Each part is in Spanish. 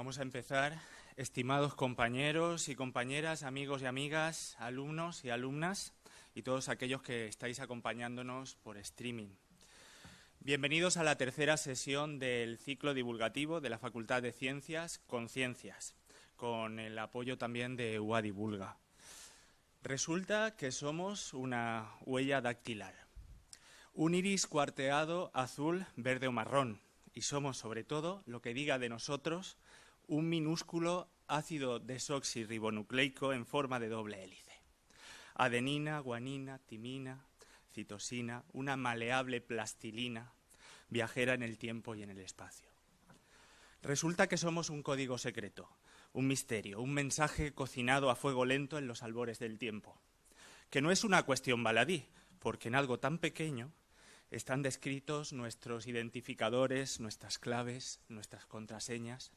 Vamos a empezar. Estimados compañeros y compañeras, amigos y amigas, alumnos y alumnas y todos aquellos que estáis acompañándonos por streaming. Bienvenidos a la tercera sesión del ciclo divulgativo de la Facultad de Ciencias Conciencias, con el apoyo también de UA Divulga. Resulta que somos una huella dactilar, un iris cuarteado azul, verde o marrón, y somos sobre todo, lo que diga de nosotros, un minúsculo ácido desoxirribonucleico en forma de doble hélice. Adenina, guanina, timina, citosina, una maleable plastilina, viajera en el tiempo y en el espacio. Resulta que somos un código secreto, un misterio, un mensaje cocinado a fuego lento en los albores del tiempo, que no es una cuestión baladí, porque en algo tan pequeño están descritos nuestros identificadores, nuestras claves, nuestras contraseñas,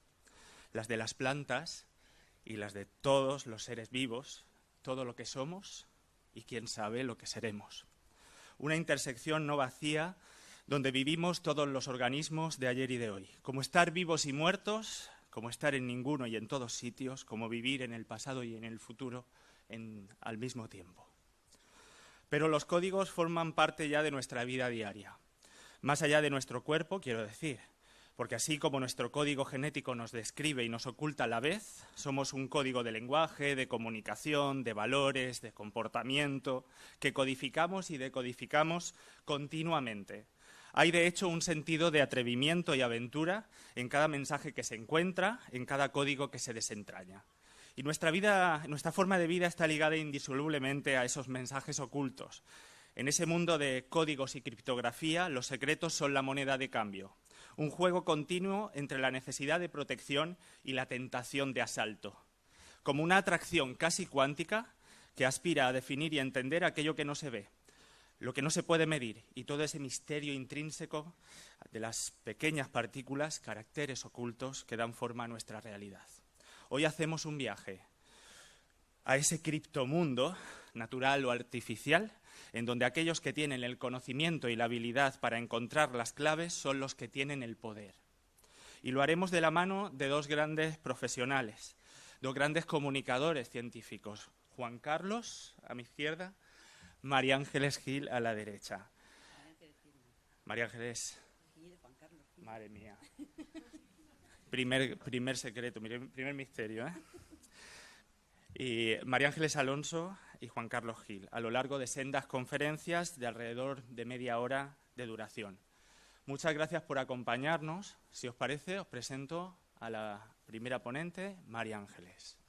las de las plantas y las de todos los seres vivos, todo lo que somos y quién sabe lo que seremos. Una intersección no vacía donde vivimos todos los organismos de ayer y de hoy, como estar vivos y muertos, como estar en ninguno y en todos sitios, como vivir en el pasado y en el futuro al mismo tiempo. Pero los códigos forman parte ya de nuestra vida diaria, más allá de nuestro cuerpo, quiero decir, porque así como nuestro código genético nos describe y nos oculta a la vez, somos un código de lenguaje, de comunicación, de valores, de comportamiento, que codificamos y decodificamos continuamente. Hay, de hecho, un sentido de atrevimiento y aventura en cada mensaje que se encuentra, en cada código que se desentraña. Y nuestra forma de vida está ligada indisolublemente a esos mensajes ocultos. En ese mundo de códigos y criptografía, los secretos son la moneda de cambio. Un juego continuo entre la necesidad de protección y la tentación de asalto. Como una atracción casi cuántica que aspira a definir y entender aquello que no se ve, lo que no se puede medir y todo ese misterio intrínseco de las pequeñas partículas, caracteres ocultos que dan forma a nuestra realidad. Hoy hacemos un viaje a ese criptomundo, natural o artificial, en donde aquellos que tienen el conocimiento y la habilidad para encontrar las claves son los que tienen el poder. Y lo haremos de la mano de dos grandes profesionales, dos grandes comunicadores científicos, Juan Carlos, a mi izquierda, María Ángeles Gil, a la derecha. María Ángeles, madre mía. Primer secreto, primer misterio, ¿eh? Y María Ángeles Alonso y Juan Carlos Gil, a lo largo de sendas conferencias de alrededor de media hora de duración. Muchas gracias por acompañarnos. Si os parece, os presento a la primera ponente, María Ángeles.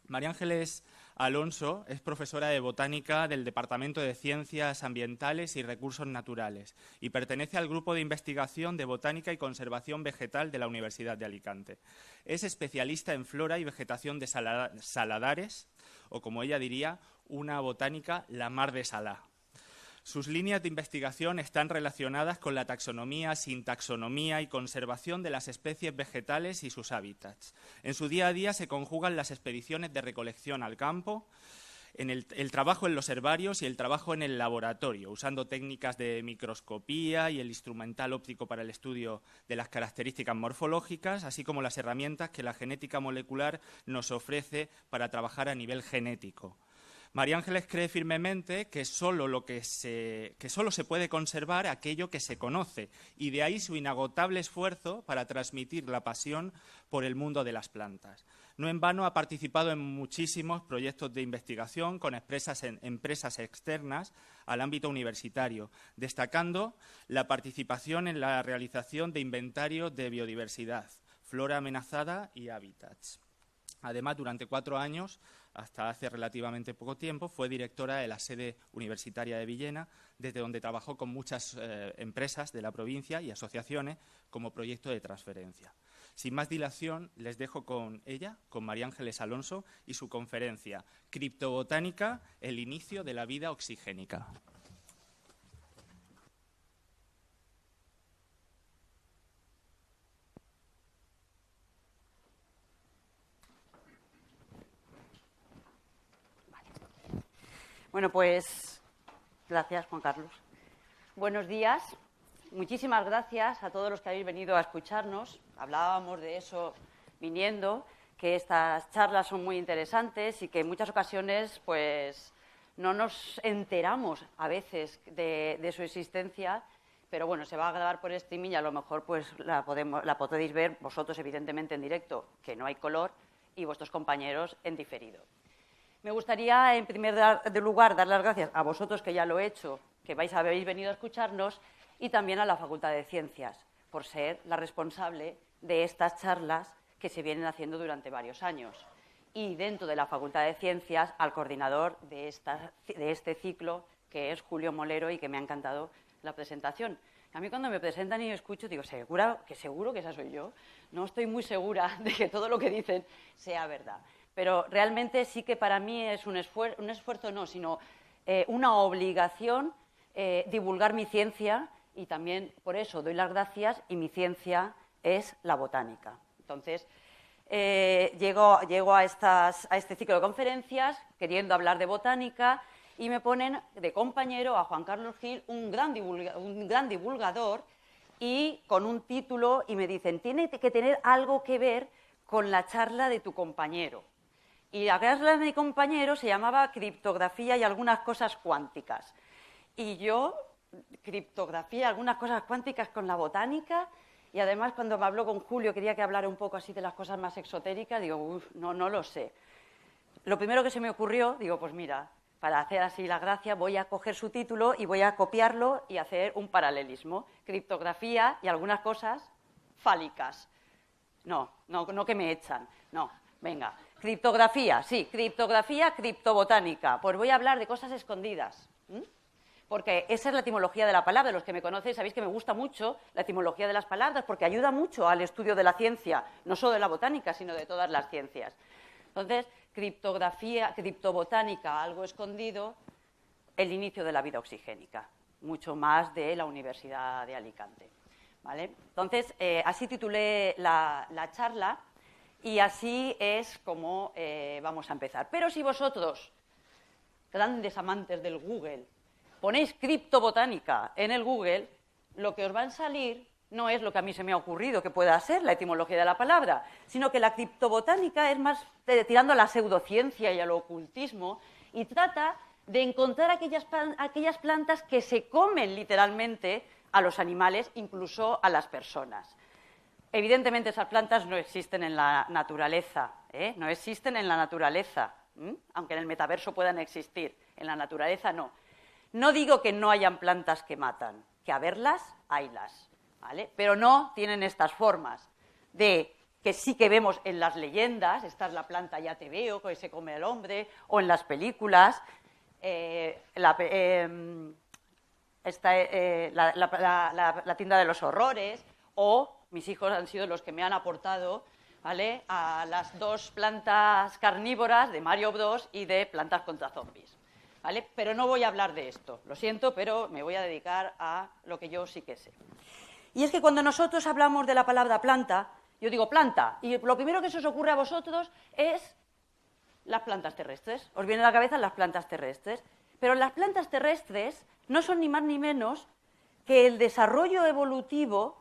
María Ángeles Alonso es profesora de botánica del Departamento de Ciencias Ambientales y Recursos Naturales y pertenece al Grupo de Investigación de Botánica y Conservación Vegetal de la Universidad de Alicante. Es especialista en flora y vegetación de saladares, o como ella diría, una botánica la mar de Salá. Sus líneas de investigación están relacionadas con la taxonomía, sintaxonomía y conservación de las especies vegetales y sus hábitats. En su día a día se conjugan las expediciones de recolección al campo, el trabajo en los herbarios y el trabajo en el laboratorio, usando técnicas de microscopía y el instrumental óptico para el estudio de las características morfológicas, así como las herramientas que la genética molecular nos ofrece para trabajar a nivel genético. María Ángeles cree firmemente que solo se puede conservar aquello que se conoce, y de ahí su inagotable esfuerzo para transmitir la pasión por el mundo de las plantas. No en vano ha participado en muchísimos proyectos de investigación con empresas externas al ámbito universitario, destacando la participación en la realización de inventarios de biodiversidad, flora amenazada y hábitats. Además, durante 4 años, hasta hace relativamente poco tiempo, fue directora de la sede universitaria de Villena, desde donde trabajó con muchas empresas de la provincia y asociaciones como proyecto de transferencia. Sin más dilación, les dejo con ella, con María Ángeles Alonso, y su conferencia Criptobotánica, el inicio de la vida oxigénica. Bueno, pues gracias, Juan Carlos. Buenos días. Muchísimas gracias a todos los que habéis venido a escucharnos. Hablábamos de eso viniendo, que estas charlas son muy interesantes y que en muchas ocasiones pues no nos enteramos a veces de su existencia, pero bueno, se va a grabar por streaming y a lo mejor pues la podéis ver vosotros evidentemente en directo, que no hay color, y vuestros compañeros en diferido. Me gustaría, en primer lugar, dar las gracias a vosotros, que ya lo he hecho, que habéis venido a escucharnos, y también a la Facultad de Ciencias, por ser la responsable de estas charlas que se vienen haciendo durante varios años. Y dentro de la Facultad de Ciencias, al coordinador de este ciclo, que es Julio Molero, y que me ha encantado la presentación. A mí cuando me presentan y escucho, digo, seguro que esa soy yo. No estoy muy segura de que todo lo que dicen sea verdad. Pero realmente sí que para mí es un esfuerzo no, sino una obligación divulgar mi ciencia, y también por eso doy las gracias, y mi ciencia es la botánica. Entonces, llego a este ciclo de conferencias queriendo hablar de botánica y me ponen de compañero a Juan Carlos Gil, un gran divulgador, y con un título, y me dicen, tiene que tener algo que ver con la charla de tu compañero. Y la charla de mi compañero se llamaba Criptografía y algunas cosas cuánticas. Y yo, criptografía y algunas cosas cuánticas con la botánica, y además cuando me habló con Julio quería que hablara un poco así de las cosas más exotéricas, digo, no lo sé. Lo primero que se me ocurrió, digo, pues mira, para hacer así la gracia, voy a coger su título y voy a copiarlo y hacer un paralelismo. Criptografía y algunas cosas fálicas. No que me echan, no, venga. Criptografía, sí, criptografía, criptobotánica. Pues voy a hablar de cosas escondidas. Porque esa es la etimología de la palabra. Los que me conocéis sabéis que me gusta mucho la etimología de las palabras porque ayuda mucho al estudio de la ciencia, no solo de la botánica, sino de todas las ciencias. Entonces, criptografía, criptobotánica, algo escondido, el inicio de la vida oxigénica, mucho más de la Universidad de Alicante. ¿Vale? Entonces, así titulé la charla y así es como vamos a empezar. Pero si vosotros, grandes amantes del Google, ponéis criptobotánica en el Google, lo que os va a salir no es lo que a mí se me ha ocurrido que pueda ser la etimología de la palabra, sino que la criptobotánica es más tirando a la pseudociencia y al ocultismo, y trata de encontrar aquellas plantas que se comen literalmente a los animales, incluso a las personas. Evidentemente esas plantas no existen en la naturaleza, no existen en la naturaleza, aunque en el metaverso puedan existir, en la naturaleza no. No digo que no hayan plantas que matan, que a verlas, haylas, ¿vale? Pero no tienen estas formas de que sí que vemos en las leyendas, esta es la planta ya te veo, que se come el hombre, o en las películas, la tienda de los horrores, o mis hijos han sido los que me han aportado, ¿vale?, a las dos plantas carnívoras de Mario Bros y de Plantas contra Zombies. ¿Vale? Pero no voy a hablar de esto, lo siento, pero me voy a dedicar a lo que yo sí que sé. Y es que cuando nosotros hablamos de la palabra planta, yo digo planta, y lo primero que se os ocurre a vosotros es las plantas terrestres. Os viene a la cabeza las plantas terrestres. Pero las plantas terrestres no son ni más ni menos que el desarrollo evolutivo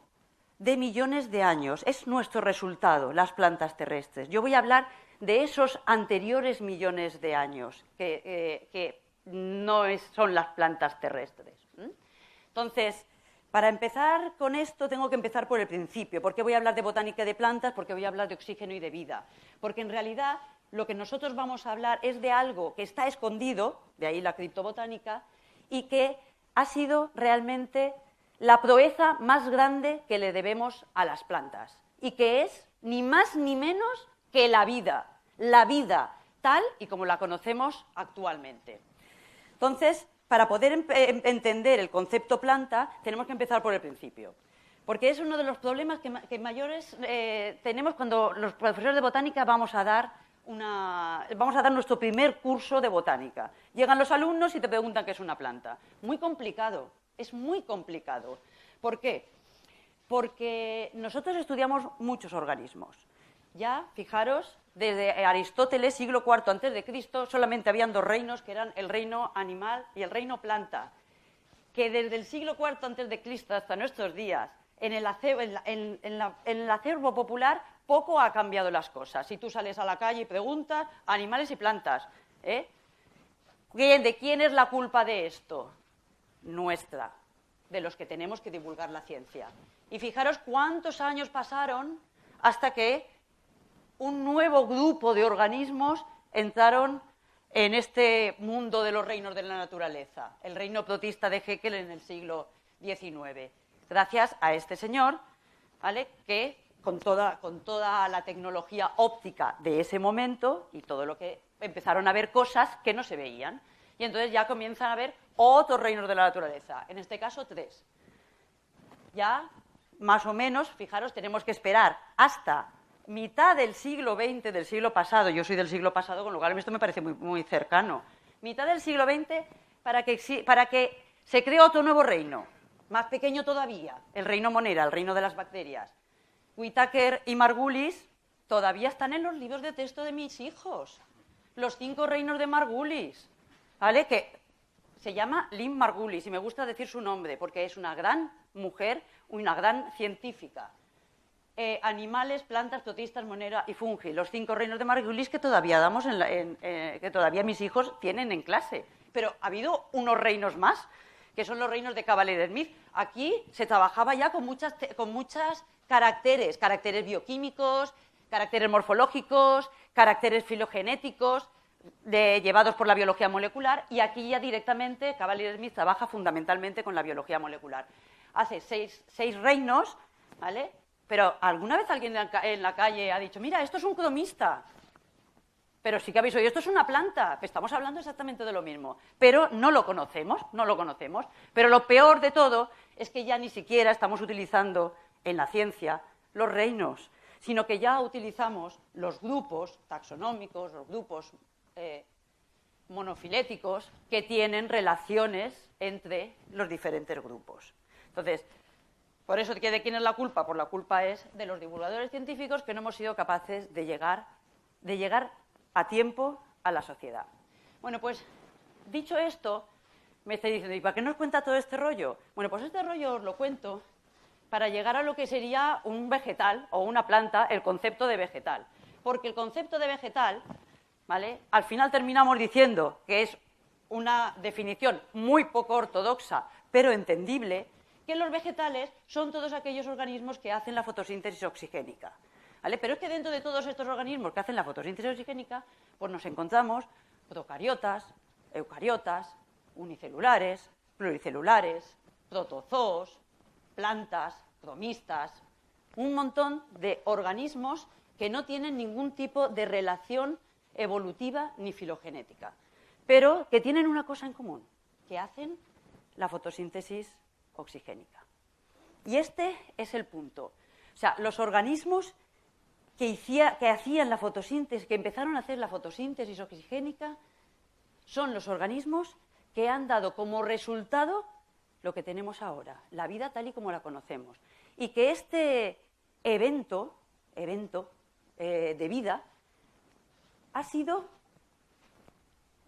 de millones de años. Es nuestro resultado, las plantas terrestres. Yo voy a hablar de esos anteriores millones de años que no son las plantas terrestres. Entonces, para empezar con esto tengo que empezar por el principio. ¿Por qué voy a hablar de botánica y de plantas? Porque voy a hablar de oxígeno y de vida. Porque en realidad lo que nosotros vamos a hablar es de algo que está escondido, de ahí la criptobotánica, y que ha sido realmente la proeza más grande que le debemos a las plantas. Y que es ni más ni menos que la vida tal y como la conocemos actualmente. Entonces, para poder entender el concepto planta, tenemos que empezar por el principio, porque es uno de los problemas que mayores tenemos cuando los profesores de botánica vamos a dar nuestro primer curso de botánica. Llegan los alumnos y te preguntan qué es una planta. Muy complicado, es muy complicado. ¿Por qué? Porque nosotros estudiamos muchos organismos. Ya, fijaros, desde Aristóteles, siglo IV a.C., solamente habían dos reinos, que eran el reino animal y el reino planta. Que desde el siglo IV a.C. hasta nuestros días, en el acervo popular, poco ha cambiado las cosas. Si tú sales a la calle y preguntas, animales y plantas, ¿eh? ¿De quién es la culpa de esto? Nuestra, de los que tenemos que divulgar la ciencia. Y fijaros cuántos años pasaron hasta que un nuevo grupo de organismos entraron en este mundo de los reinos de la naturaleza, el reino protista de Haeckel en el siglo XIX, gracias a este señor, ¿vale?, que con toda la tecnología óptica de ese momento y todo lo que empezaron a ver cosas que no se veían. Y entonces ya comienzan a ver otros reinos de la naturaleza, en este caso 3. Ya, más o menos, fijaros, tenemos que esperar hasta mitad del siglo XX, del siglo pasado, yo soy del siglo pasado, con lo cual esto me parece muy, muy cercano, mitad del siglo XX para que se cree otro nuevo reino, más pequeño todavía, el reino monera, el reino de las bacterias. Whitaker y Margulis todavía están en los libros de texto de mis hijos, los 5 reinos de Margulis, ¿vale?, que se llama Lynn Margulis, y me gusta decir su nombre, porque es una gran mujer, una gran científica. Animales, plantas, protistas, monera y fungi, los 5 reinos de Margulis que todavía damos que todavía mis hijos tienen en clase. Pero ha habido unos reinos más, que son los reinos de Cavalier-Smith. Aquí se trabajaba ya con muchos caracteres bioquímicos, caracteres morfológicos, caracteres filogenéticos, llevados por la biología molecular, y aquí ya directamente Cavalier-Smith trabaja fundamentalmente con la biología molecular. Hace 6 reinos, ¿vale?, pero ¿alguna vez alguien en la calle ha dicho, mira, esto es un cromista? Pero sí que habéis oído, esto es una planta. Estamos hablando exactamente de lo mismo, pero no lo conocemos. Pero lo peor de todo es que ya ni siquiera estamos utilizando en la ciencia los reinos, sino que ya utilizamos los grupos taxonómicos, los grupos monofiléticos que tienen relaciones entre los diferentes grupos. Entonces, por eso, ¿de quién es la culpa? Pues la culpa es de los divulgadores científicos que no hemos sido capaces de llegar a tiempo a la sociedad. Bueno, pues, dicho esto, me estáis diciendo, ¿y para qué nos cuenta todo este rollo? Bueno, pues este rollo os lo cuento para llegar a lo que sería un vegetal o una planta, el concepto de vegetal. Porque el concepto de vegetal, ¿vale?, al final terminamos diciendo que es una definición muy poco ortodoxa, pero entendible, que los vegetales son todos aquellos organismos que hacen la fotosíntesis oxigénica, ¿vale? Pero es que dentro de todos estos organismos que hacen la fotosíntesis oxigénica, pues nos encontramos procariotas, eucariotas, unicelulares, pluricelulares, protozoos, plantas, cromistas, un montón de organismos que no tienen ningún tipo de relación evolutiva ni filogenética, pero que tienen una cosa en común, que hacen la fotosíntesis oxigénica. Y este es el punto. O sea, los organismos que hacían la fotosíntesis, que empezaron a hacer la fotosíntesis oxigénica, son los organismos que han dado como resultado lo que tenemos ahora, la vida tal y como la conocemos. Y que este evento de vida ha sido,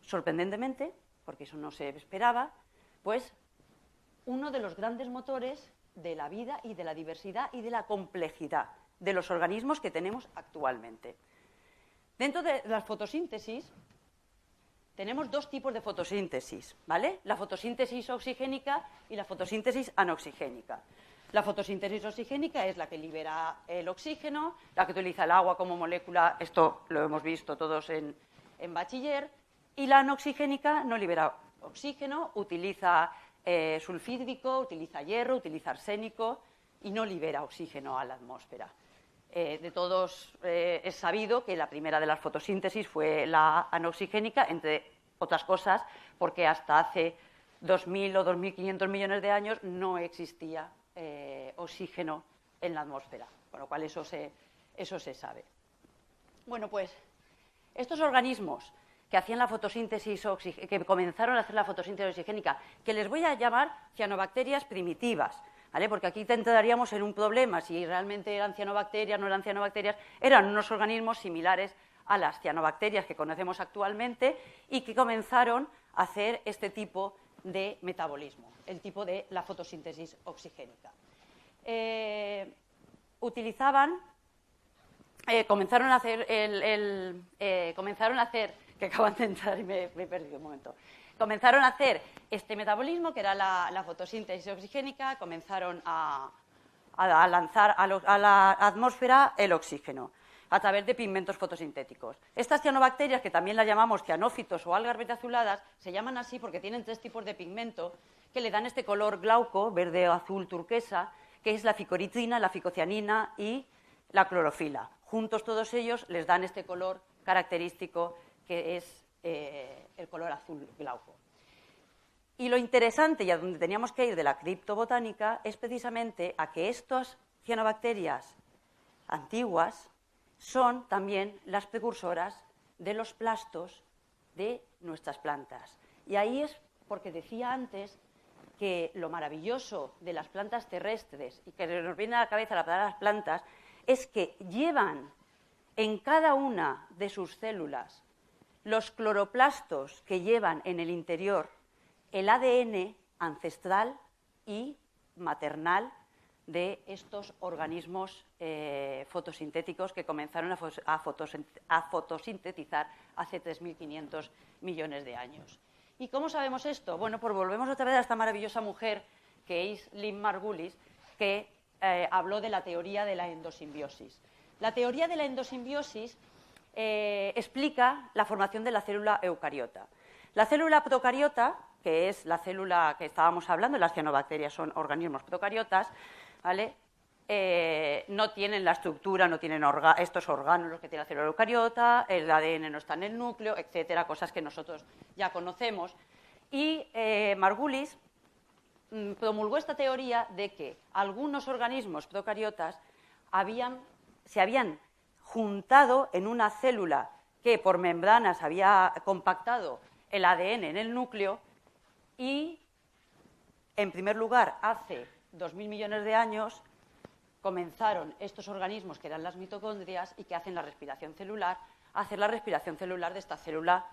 sorprendentemente, porque eso no se esperaba, pues uno de los grandes motores de la vida y de la diversidad y de la complejidad de los organismos que tenemos actualmente. Dentro de la fotosíntesis tenemos 2 tipos de fotosíntesis, ¿vale? La fotosíntesis oxigénica y la fotosíntesis anoxigénica. La fotosíntesis oxigénica es la que libera el oxígeno, la que utiliza el agua como molécula, esto lo hemos visto todos en bachiller, y la anoxigénica no libera oxígeno, utiliza sulfídrico, utiliza hierro, utiliza arsénico y no libera oxígeno a la atmósfera. De todos es sabido que la primera de las fotosíntesis fue la anoxigénica, entre otras cosas, porque hasta hace 2.000 o 2.500 millones de años no existía oxígeno en la atmósfera, con lo cual eso se sabe. Bueno, pues estos organismos que hacían la fotosíntesis que comenzaron a hacer la fotosíntesis oxigénica, que les voy a llamar cianobacterias primitivas, ¿vale? Porque aquí entraríamos en un problema, si realmente eran cianobacterias, no eran cianobacterias, eran unos organismos similares a las cianobacterias que conocemos actualmente y que comenzaron a hacer este tipo de metabolismo, el tipo de la fotosíntesis oxigénica. Utilizaban comenzaron a hacer que acaban de entrar y me he perdido un momento. Comenzaron a hacer este metabolismo, que era la fotosíntesis oxigénica, comenzaron a lanzar a la atmósfera el oxígeno a través de pigmentos fotosintéticos. Estas cianobacterias, que también las llamamos cianófitos o algas betaazuladas, se llaman así porque tienen 3 tipos de pigmento que le dan este color glauco, verde, azul, turquesa, que es la ficoritina, la ficocianina y la clorofila. Juntos todos ellos les dan este color característico que es el color azul glauco. Y lo interesante, y a donde teníamos que ir de la criptobotánica, es precisamente a que estas cianobacterias antiguas son también las precursoras de los plastos de nuestras plantas. Y ahí es porque decía antes que lo maravilloso de las plantas terrestres, y que nos viene a la cabeza la palabra las plantas, es que llevan en cada una de sus células los cloroplastos que llevan en el interior el ADN ancestral y maternal de estos organismos fotosintéticos que comenzaron a fotosintetizar hace 3.500 millones de años. ¿Y cómo sabemos esto? Bueno, pues volvemos otra vez a esta maravillosa mujer que es Lynn Margulis, que habló de la teoría de la endosimbiosis. La teoría de la endosimbiosis explica la formación de la célula eucariota. La célula procariota, que es la célula que estábamos hablando, las cianobacterias son organismos procariotas, ¿vale? No tienen la estructura, no tienen estos órganos que tiene la célula eucariota, el ADN no está en el núcleo, etcétera, cosas que nosotros ya conocemos. Y Margulis promulgó esta teoría de que algunos organismos procariotas se habían juntado en una célula que por membranas había compactado el ADN en el núcleo y, en primer lugar, hace 2.000 millones de años comenzaron estos organismos que eran las mitocondrias y que hacen la respiración celular, a hacer la respiración celular de esta célula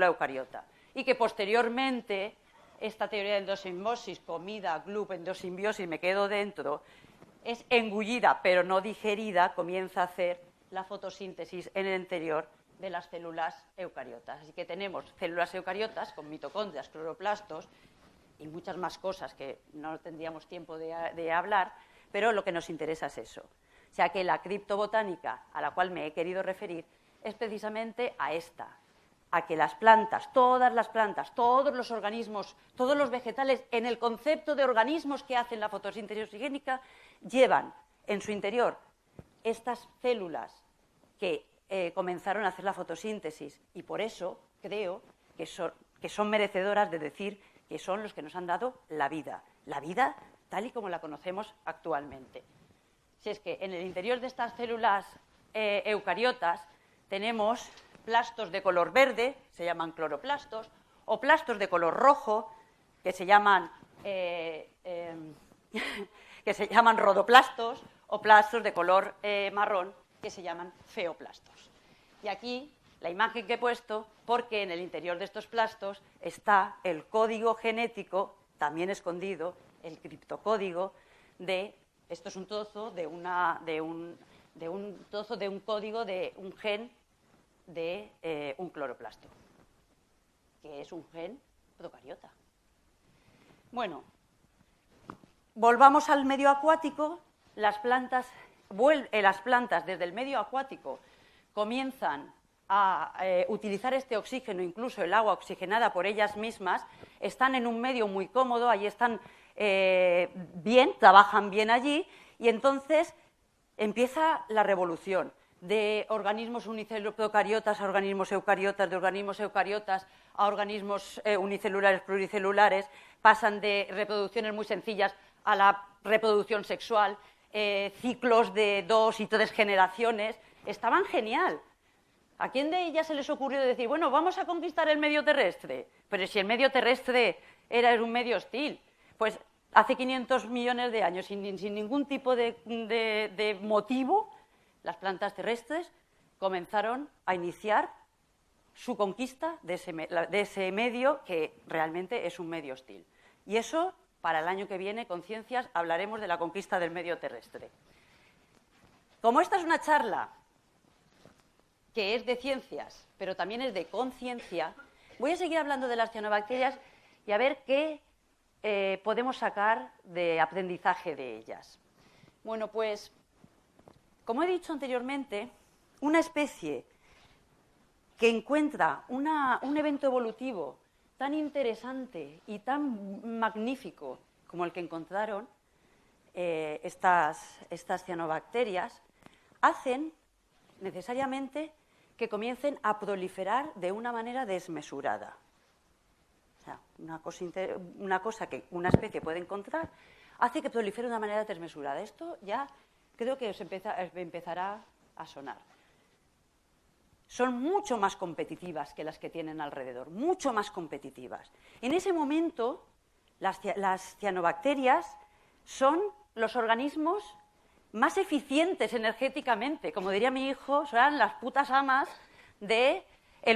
eucariota. Y que posteriormente esta teoría de endosimbiosis, comida, gloop, endosimbiosis, me quedo dentro, es engullida pero no digerida, comienza a hacer la fotosíntesis en el interior de las células eucariotas. Así que tenemos células eucariotas con mitocondrias, cloroplastos y muchas más cosas que no tendríamos tiempo de hablar, pero lo que nos interesa es eso. O sea que la criptobotánica a la cual me he querido referir es precisamente a esta, a que las plantas, todas las plantas, todos los organismos, todos los vegetales, en el concepto de organismos que hacen la fotosíntesis oxigénica, llevan en su interior estas células que comenzaron a hacer la fotosíntesis y por eso creo que son merecedoras de decir que son los que nos han dado la vida tal y como la conocemos actualmente. Si es que en el interior de estas células eucariotas tenemos plastos de color verde, se llaman cloroplastos, o plastos de color rojo, que se llaman rodoplastos, o plastos de color marrón, que se llaman feoplastos. Y aquí la imagen que he puesto, porque en el interior de estos plastos está el código genético, también escondido, el criptocódigo esto es un trozo de un código de un gen de un cloroplasto, que es un gen procariota. Bueno, volvamos al medio acuático. Las plantas desde el medio acuático comienzan a utilizar este oxígeno, incluso el agua oxigenada por ellas mismas, están en un medio muy cómodo, allí están bien, trabajan bien allí, y entonces empieza la revolución de organismos unicelulares a organismos eucariotas, de organismos eucariotas a organismos unicelulares pluricelulares, pasan de reproducciones muy sencillas a la reproducción sexual, ciclos de 2 y 3 generaciones, estaban genial. ¿A quién de ellas se les ocurrió decir, bueno, vamos a conquistar el medio terrestre? Pero si el medio terrestre era un medio hostil, pues hace 500 millones de años, sin ningún tipo de motivo, las plantas terrestres comenzaron a iniciar su conquista de ese medio que realmente es un medio hostil. Y eso, para el año que viene, Conciencias, hablaremos de la conquista del medio terrestre. Como esta es una charla que es de ciencias, pero también es de conciencia, voy a seguir hablando de las cianobacterias y a ver qué podemos sacar de aprendizaje de ellas. Bueno, pues, como he dicho anteriormente, una especie que encuentra un evento evolutivo tan interesante y tan magnífico como el que encontraron estas cianobacterias, hacen necesariamente que comiencen a proliferar de una manera desmesurada. O sea, una cosa que una especie puede encontrar hace que prolifere de una manera desmesurada. Esto ya creo que os empezará a sonar. Son mucho más competitivas que las que tienen alrededor, mucho más competitivas. En ese momento, las cianobacterias son los organismos más eficientes energéticamente. Como diría mi hijo, son las putas amas del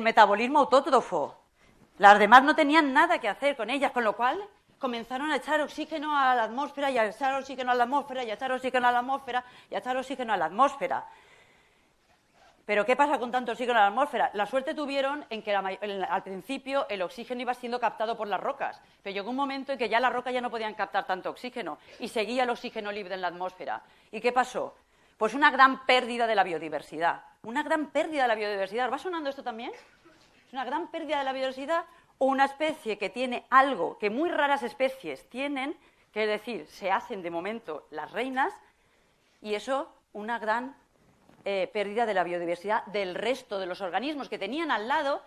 metabolismo autótrofo. Las demás no tenían nada que hacer con ellas, con lo cual comenzaron a echar oxígeno a la atmósfera y a echar oxígeno a la atmósfera y a echar oxígeno a la atmósfera y a echar oxígeno a la atmósfera. Pero ¿qué pasa con tanto oxígeno en la atmósfera? La suerte tuvieron en que al principio el oxígeno iba siendo captado por las rocas, pero llegó un momento en que ya las rocas ya no podían captar tanto oxígeno y seguía el oxígeno libre en la atmósfera. ¿Y qué pasó? Pues una gran pérdida de la biodiversidad. Una gran pérdida de la biodiversidad. ¿Os va sonando esto también? Es una gran pérdida de la biodiversidad o una especie que tiene algo que muy raras especies tienen, que es decir, se hacen de momento las reinas, y eso una gran pérdida de la biodiversidad del resto de los organismos que tenían al lado,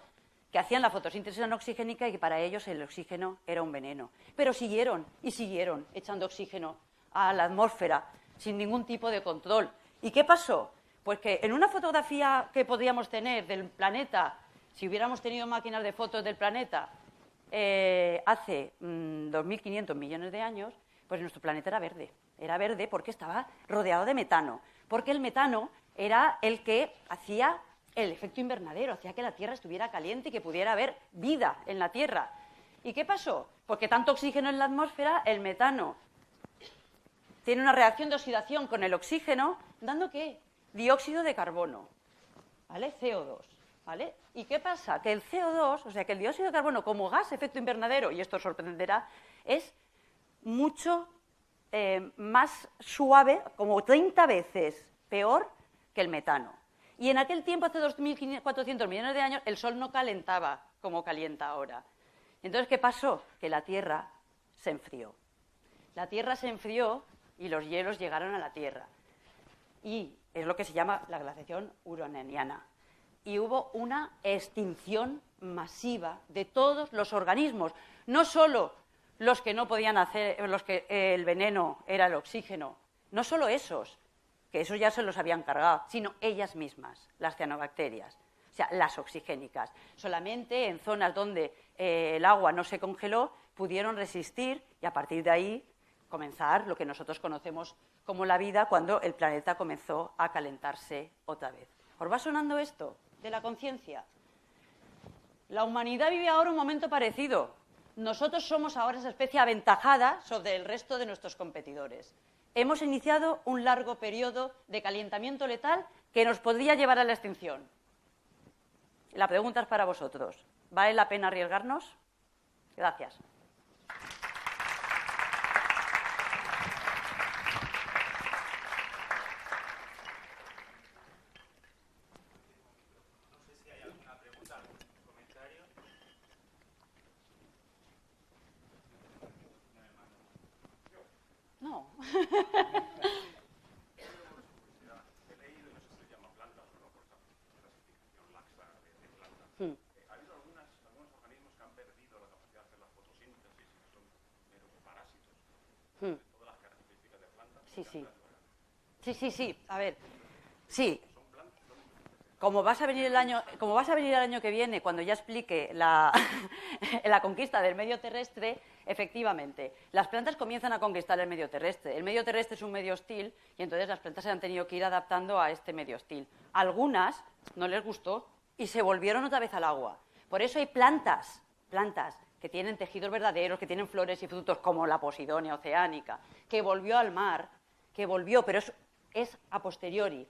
que hacían la fotosíntesis anoxigénica y que para ellos el oxígeno era un veneno. Pero siguieron y siguieron echando oxígeno a la atmósfera sin ningún tipo de control. ¿Y qué pasó? Pues que en una fotografía que podríamos tener del planeta, si hubiéramos tenido máquinas de fotos del planeta hace 2.500 millones de años, pues nuestro planeta era verde. Era verde porque estaba rodeado de metano. Porque el metano era el que hacía el efecto invernadero, hacía que la Tierra estuviera caliente y que pudiera haber vida en la Tierra. ¿Y qué pasó? Porque tanto oxígeno en la atmósfera, el metano tiene una reacción de oxidación con el oxígeno, dando ¿qué? Dióxido de carbono, ¿vale? CO2, ¿vale? ¿Y qué pasa? Que el CO2, o sea, que el dióxido de carbono como gas efecto invernadero, y esto os sorprenderá, es mucho más suave, como 30 veces peor que el metano. Y en aquel tiempo, hace 2.400 millones de años, el Sol no calentaba como calienta ahora. Entonces, ¿qué pasó? Que la Tierra se enfrió. La Tierra se enfrió y los hielos llegaron a la Tierra. Y es lo que se llama la glaciación huroniana. Y hubo una extinción masiva de todos los organismos, no solo los que no podían hacer, los que el veneno era el oxígeno, no solo esos, que esos ya se los habían cargado, sino ellas mismas, las cianobacterias, o sea, las oxigénicas. Solamente en zonas donde el agua no se congeló pudieron resistir y a partir de ahí comenzar lo que nosotros conocemos como la vida cuando el planeta comenzó a calentarse otra vez. ¿Os va sonando esto de la conciencia? La humanidad vive ahora un momento parecido. Nosotros somos ahora esa especie aventajada sobre el resto de nuestros competidores. Hemos iniciado un largo periodo de calentamiento letal que nos podría llevar a la extinción. La pregunta es para vosotros. ¿Vale la pena arriesgarnos? Gracias. No sé si hay alguna pregunta, algún comentario. No. Ha habido algunos organismos que han perdido la capacidad de hacer la fotosíntesis, que son meros parásitos. Todas las características de plantas. Sí. A ver, sí. Como vas a venir el año que viene, cuando ya explique la conquista del medio terrestre, efectivamente, las plantas comienzan a conquistar el medio terrestre. El medio terrestre es un medio hostil y entonces las plantas se han tenido que ir adaptando a este medio hostil. Algunas no les gustó y se volvieron otra vez al agua. Por eso hay plantas que tienen tejidos verdaderos, que tienen flores y frutos como la Posidonia oceánica, que volvió al mar, pero es es a posteriori.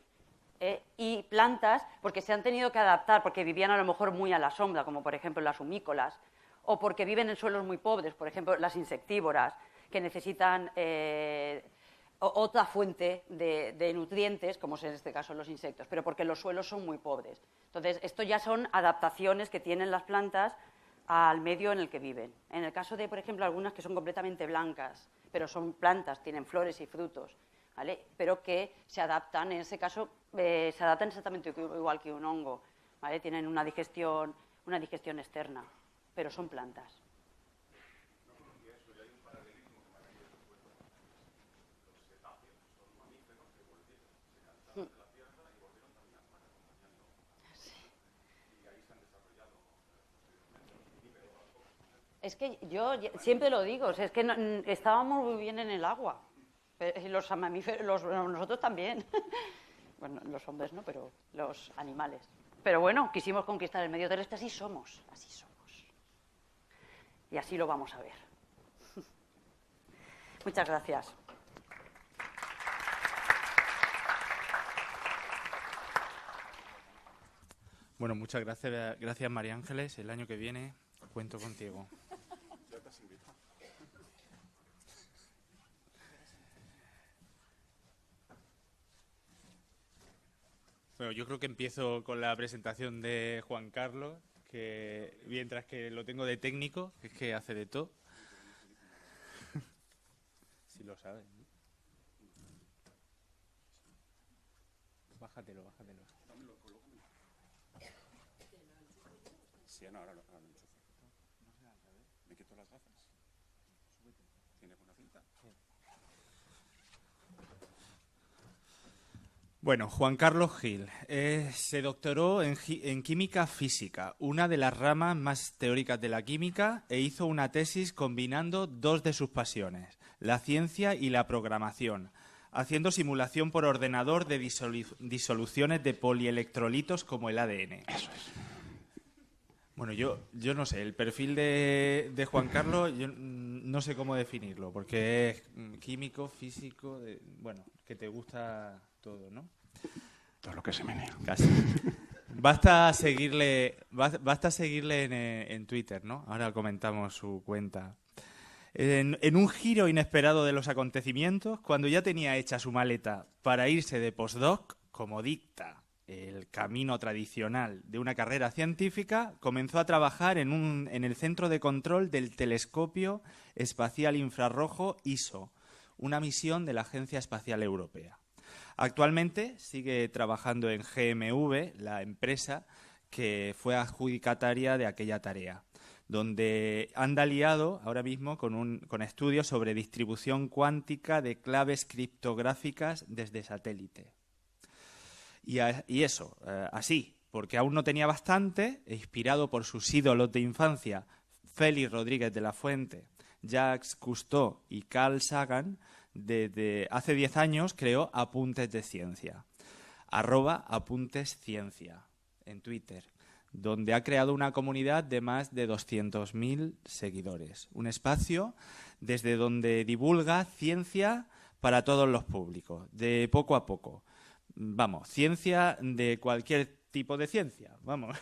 Y plantas porque se han tenido que adaptar, porque vivían a lo mejor muy a la sombra, como por ejemplo las humícolas, o porque viven en suelos muy pobres, por ejemplo las insectívoras, que necesitan otra fuente de nutrientes, como es en este caso los insectos, pero porque los suelos son muy pobres. Entonces, esto ya son adaptaciones que tienen las plantas al medio en el que viven. En el caso de, por ejemplo, algunas que son completamente blancas, pero son plantas, tienen flores y frutos, ¿vale? Pero que se adaptan, en ese caso, se adaptan exactamente igual que un hongo, ¿vale? Tienen una digestión externa, pero son plantas. Es que yo siempre lo digo, es que estábamos muy bien en el agua. Los mamíferos, nosotros también. Bueno, los hombres no, pero los animales. Pero bueno, quisimos conquistar el medio terrestre, así somos, así somos. Y así lo vamos a ver. Muchas gracias. Bueno, muchas gracias María Ángeles. El año que viene cuento contigo. Ya te has invitado. Bueno, yo creo que empiezo con la presentación de Juan Carlos, que mientras que lo tengo de técnico, es que hace de todo. Si lo sabes, ¿no? Bájatelo. Sí, no, ahora lo enchufo. ¿Me quito las gafas? ¿Tienes buena cinta? Bueno, Juan Carlos Gil se doctoró en química física, una de las ramas más teóricas de la química, e hizo una tesis combinando dos de sus pasiones, la ciencia y la programación, haciendo simulación por ordenador de disoluciones de polielectrolitos como el ADN. Eso es. Bueno, yo no sé, el perfil de Juan Carlos, yo no sé cómo definirlo, porque es químico, físico, bueno, que te gusta todo, ¿no? Todo lo que se menea. Casi. Basta seguirle en Twitter, ¿no? Ahora comentamos su cuenta. En un giro inesperado de los acontecimientos, cuando ya tenía hecha su maleta para irse de postdoc, como dicta el camino tradicional de una carrera científica, comenzó a trabajar en el Centro de Control del Telescopio Espacial Infrarrojo ISO, una misión de la Agencia Espacial Europea. Actualmente sigue trabajando en GMV, la empresa que fue adjudicataria de aquella tarea, donde anda liado ahora mismo con estudios sobre distribución cuántica de claves criptográficas desde satélite. Y eso, así, porque aún no tenía bastante, inspirado por sus ídolos de infancia, Félix Rodríguez de la Fuente, Jacques Cousteau y Carl Sagan, desde hace 10 años creó Apuntes de Ciencia, @apuntesciencia en Twitter, donde ha creado una comunidad de más de 200.000 seguidores. Un espacio desde donde divulga ciencia para todos los públicos, de poco a poco. Vamos, ciencia de cualquier tipo de ciencia, vamos.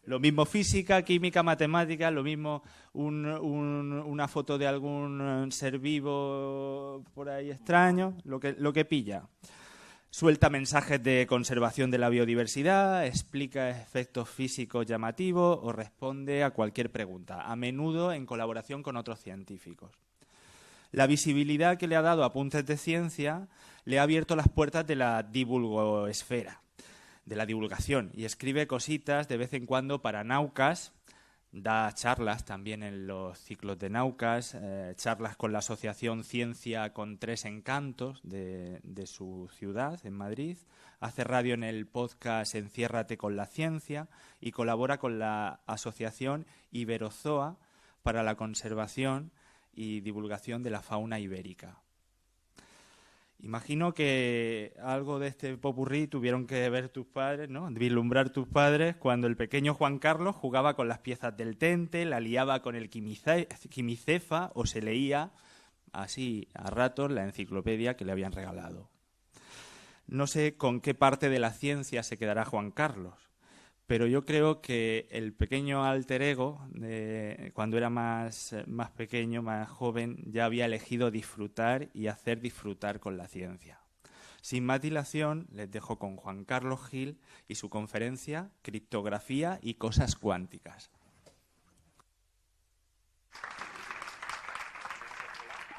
Lo mismo física, química, matemática, lo mismo una foto de algún ser vivo por ahí extraño, lo que pilla. Suelta mensajes de conservación de la biodiversidad, explica efectos físicos llamativos o responde a cualquier pregunta, a menudo en colaboración con otros científicos. La visibilidad que le ha dado Apuntes de Ciencia le ha abierto las puertas de la divulgoesfera, de la divulgación, y escribe cositas de vez en cuando para Naucas, da charlas también en los ciclos de Naucas, charlas con la asociación Ciencia con 3 Encantos de su ciudad, en Madrid, hace radio en el podcast Enciérrate con la Ciencia y colabora con la asociación Iberozoa para la conservación y divulgación de la fauna ibérica. Imagino que algo de este popurrí tuvieron que ver tus padres, ¿no? Vislumbrar tus padres cuando el pequeño Juan Carlos jugaba con las piezas del tente, la liaba con el quimicefa o se leía así a ratos la enciclopedia que le habían regalado. No sé con qué parte de la ciencia se quedará Juan Carlos, pero yo creo que el pequeño alter ego, cuando era más pequeño, más joven, ya había elegido disfrutar y hacer disfrutar con la ciencia. Sin más dilación, les dejo con Juan Carlos Gil y su conferencia Criptografía y cosas cuánticas.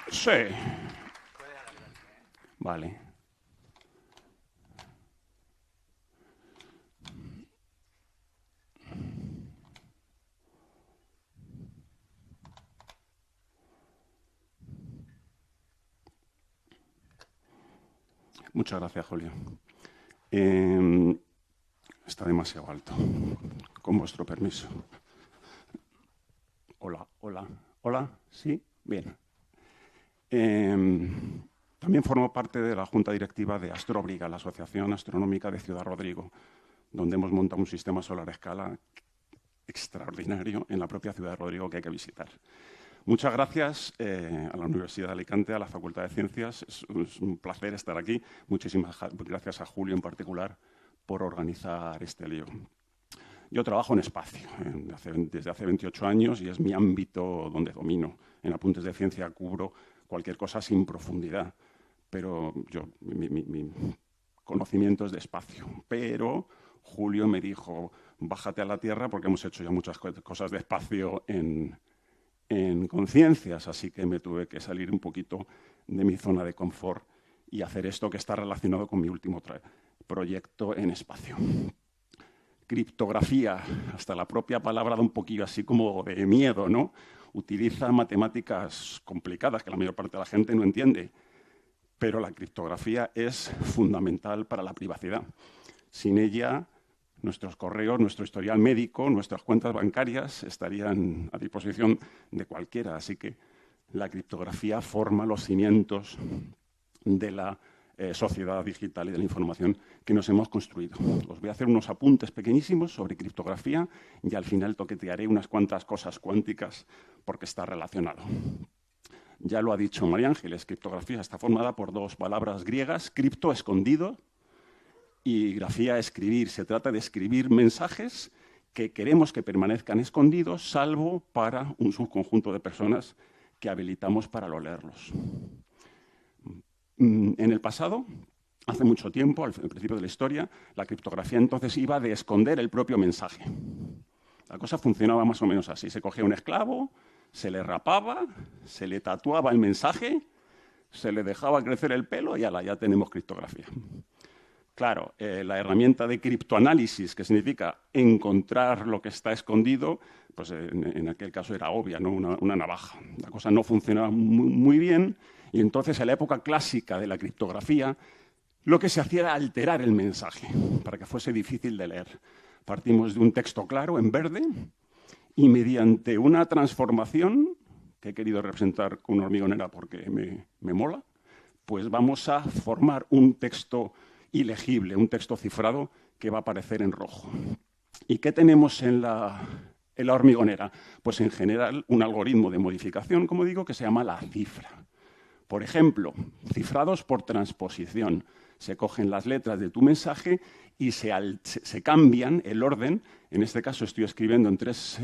Sí. Vale. Muchas gracias, Julio. Está demasiado alto. Con vuestro permiso. Hola, hola, hola. ¿Sí? Bien. También formo parte de la Junta Directiva de Astróbriga, la Asociación Astronómica de Ciudad Rodrigo, donde hemos montado un sistema solar a escala extraordinario en la propia Ciudad de Rodrigo que hay que visitar. Muchas gracias a la Universidad de Alicante, a la Facultad de Ciencias. Es un placer estar aquí. Muchísimas gracias a Julio en particular por organizar este lío. Yo trabajo en espacio desde hace 28 años y es mi ámbito donde domino. En Apuntes de Ciencia cubro cualquier cosa sin profundidad, pero mi conocimiento es de espacio. Pero Julio me dijo, bájate a la Tierra porque hemos hecho ya muchas cosas de espacio en conciencias, así que me tuve que salir un poquito de mi zona de confort y hacer esto que está relacionado con mi último proyecto en espacio. Criptografía, hasta la propia palabra da un poquillo así como de miedo, ¿no? Utiliza matemáticas complicadas que la mayor parte de la gente no entiende, pero la criptografía es fundamental para la privacidad. Sin ella, nuestros correos, nuestro historial médico, nuestras cuentas bancarias estarían a disposición de cualquiera. Así que la criptografía forma los cimientos de la sociedad digital y de la información que nos hemos construido. Os voy a hacer unos apuntes pequeñísimos sobre criptografía y al final toquetearé unas cuantas cosas cuánticas porque está relacionado. Ya lo ha dicho María Ángeles, criptografía está formada por dos palabras griegas, cripto, escondido, y grafía, escribir. Se trata de escribir mensajes que queremos que permanezcan escondidos, salvo para un subconjunto de personas que habilitamos para leerlos. En el pasado, hace mucho tiempo, al principio de la historia, la criptografía entonces iba de esconder el propio mensaje. La cosa funcionaba más o menos así. Se cogía un esclavo, se le rapaba, se le tatuaba el mensaje, se le dejaba crecer el pelo y ala, ya tenemos criptografía. Claro, la herramienta de criptoanálisis, que significa encontrar lo que está escondido, pues en aquel caso era obvia, ¿no? Una navaja. La cosa no funcionaba muy bien y entonces en la época clásica de la criptografía lo que se hacía era alterar el mensaje para que fuese difícil de leer. Partimos de un texto claro en verde y mediante una transformación que he querido representar con una hormigonera porque me mola, pues vamos a formar un texto ilegible, un texto cifrado que va a aparecer en rojo. ¿Y qué tenemos en la hormigonera? Pues en general un algoritmo de modificación, como digo, que se llama la cifra. Por ejemplo, cifrados por transposición. Se cogen las letras de tu mensaje y se cambian el orden. En este caso estoy escribiendo en tres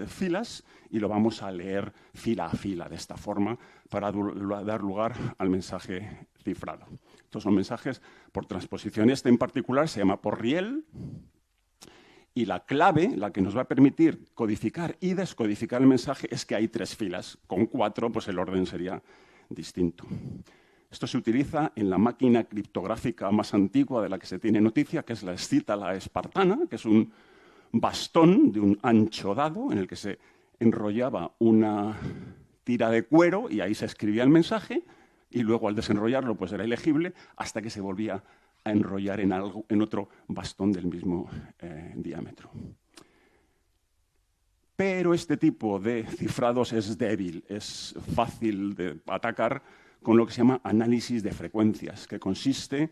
filas y lo vamos a leer fila a fila de esta forma para dar lugar al mensaje cifrado. Estos son mensajes por transposición. Este en particular se llama por riel y la clave, la que nos va a permitir codificar y descodificar el mensaje, es que hay 3 filas. Con 4, pues el orden sería distinto. Esto se utiliza en la máquina criptográfica más antigua de la que se tiene noticia, que es la escítala espartana, que es un bastón de un ancho dado en el que se enrollaba una tira de cuero y ahí se escribía el mensaje y luego al desenrollarlo pues era ilegible hasta que se volvía a enrollar en otro bastón del mismo diámetro. Pero este tipo de cifrados es débil, es fácil de atacar con lo que se llama análisis de frecuencias, que consiste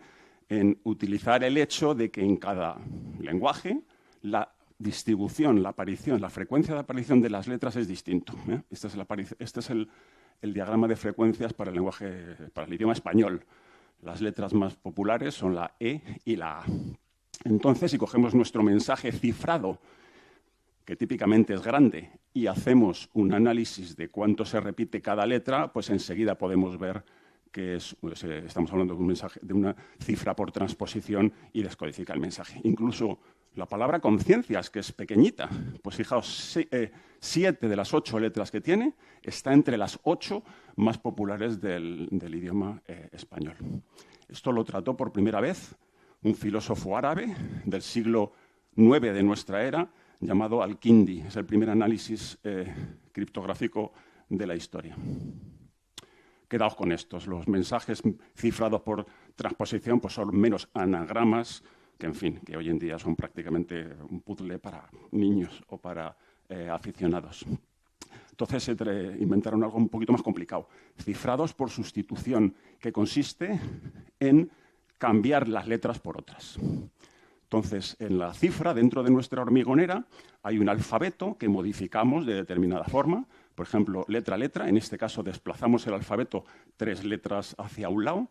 en utilizar el hecho de que en cada lenguaje la distribución, la frecuencia de aparición de las letras es distinto. Este es el diagrama de frecuencias para el lenguaje, para el idioma español. Las letras más populares son la E y la A. Entonces, si cogemos nuestro mensaje cifrado, que típicamente es grande, y hacemos un análisis de cuánto se repite cada letra, pues enseguida podemos ver que estamos hablando de un mensaje, de una cifra por transposición, y descodifica el mensaje. Incluso la palabra conciencias, que es pequeñita, pues fijaos, 7 de las 8 letras que tiene está entre las 8 más populares del idioma español. Esto lo trató por primera vez un filósofo árabe del siglo IX de nuestra era, llamado Al-Kindi. Es el primer análisis criptográfico de la historia. Quedaos con estos. Los mensajes cifrados por transposición pues son meros anagramas que, en fin, que hoy en día son prácticamente un puzzle para niños o para aficionados. Entonces se inventaron algo un poquito más complicado. Cifrados por sustitución, que consiste en cambiar las letras por otras. Entonces, en la cifra, dentro de nuestra hormigonera, hay un alfabeto que modificamos de determinada forma. Por ejemplo, letra a letra. En este caso, desplazamos el alfabeto 3 letras hacia un lado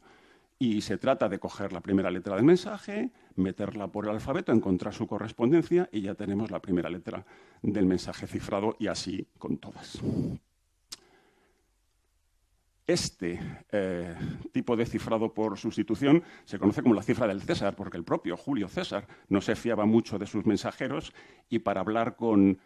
y se trata de coger la primera letra del mensaje, meterla por el alfabeto, encontrar su correspondencia y ya tenemos la primera letra del mensaje cifrado, y así con todas. Este tipo de cifrado por sustitución se conoce como la cifra del César, porque el propio Julio César no se fiaba mucho de sus mensajeros, y para hablar con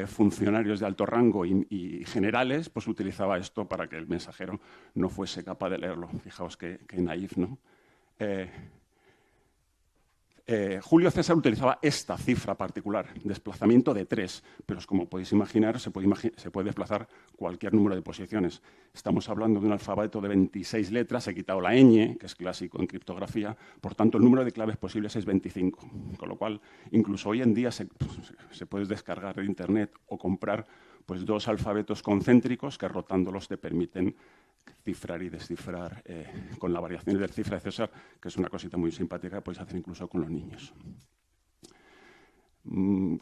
funcionarios de alto rango y generales, pues utilizaba esto para que el mensajero no fuese capaz de leerlo. Fijaos qué naif, ¿no? Julio César utilizaba esta cifra particular, desplazamiento de 3, pero como podéis imaginar, se puede desplazar cualquier número de posiciones. Estamos hablando de un alfabeto de 26 letras, he quitado la ñ, que es clásico en criptografía, por tanto el número de claves posibles es 25, con lo cual incluso hoy en día se puede descargar de internet o comprar pues 2 alfabetos concéntricos que rotándolos te permiten cifrar y descifrar con la variación del cifra de César, que es una cosita muy simpática que podéis hacer incluso con los niños.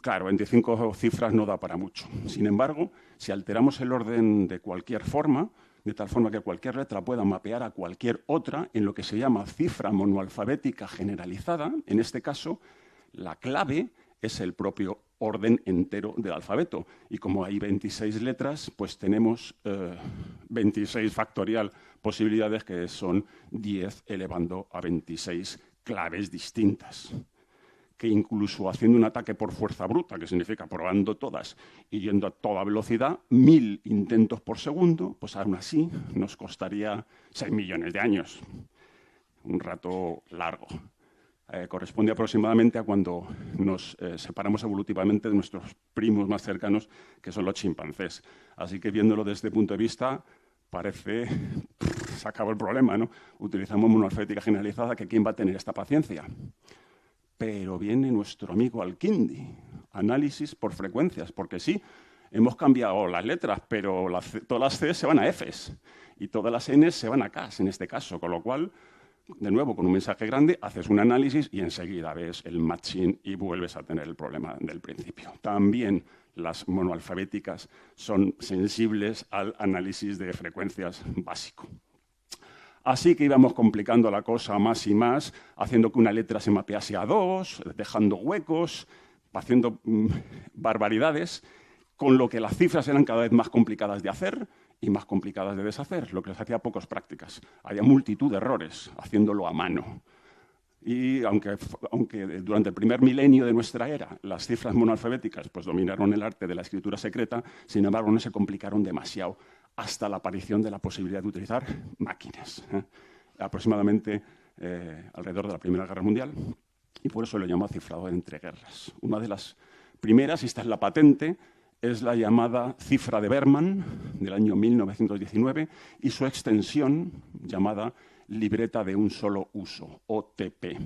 Claro, 25 cifras no da para mucho. Sin embargo, si alteramos el orden de cualquier forma, de tal forma que cualquier letra pueda mapear a cualquier otra en lo que se llama cifra monoalfabética generalizada, en este caso, la clave es el propio orden entero del alfabeto. Y como hay 26 letras, pues tenemos 26 factorial posibilidades, que son 10 elevando a 26 claves distintas. Que incluso haciendo un ataque por fuerza bruta, que significa probando todas y yendo a toda velocidad, 1000 intentos por segundo, pues aún así nos costaría 6 millones de años. Un rato largo. Corresponde aproximadamente a cuando nos separamos evolutivamente de nuestros primos más cercanos, que son los chimpancés. Así que viéndolo desde este punto de vista, parece se acabó el problema, ¿no? Utilizamos monoalfabética generalizada, que ¿quién va a tener esta paciencia? Pero viene nuestro amigo Al-Kindi, análisis por frecuencias, porque sí, hemos cambiado las letras, pero todas las C se van a Fs y todas las N se van a Ks en este caso, con lo cual, de nuevo, con un mensaje grande, haces un análisis y enseguida ves el matching y vuelves a tener el problema del principio. También las monoalfabéticas son sensibles al análisis de frecuencias básico. Así que íbamos complicando la cosa más y más, haciendo que una letra se mapease a 2, dejando huecos, haciendo barbaridades, con lo que las cifras eran cada vez más complicadas de hacer y más complicadas de deshacer, lo que les hacía pocas prácticas. Había multitud de errores haciéndolo a mano. Y aunque durante el primer milenio de nuestra era las cifras monoalfabéticas pues dominaron el arte de la escritura secreta, sin embargo no se complicaron demasiado hasta la aparición de la posibilidad de utilizar máquinas, aproximadamente alrededor de la Primera Guerra Mundial, y por eso lo llamó cifrado entre guerras. Una de las primeras, y esta es la patente, es la llamada cifra de Berman del año 1919 y su extensión llamada libreta de un solo uso, OTP.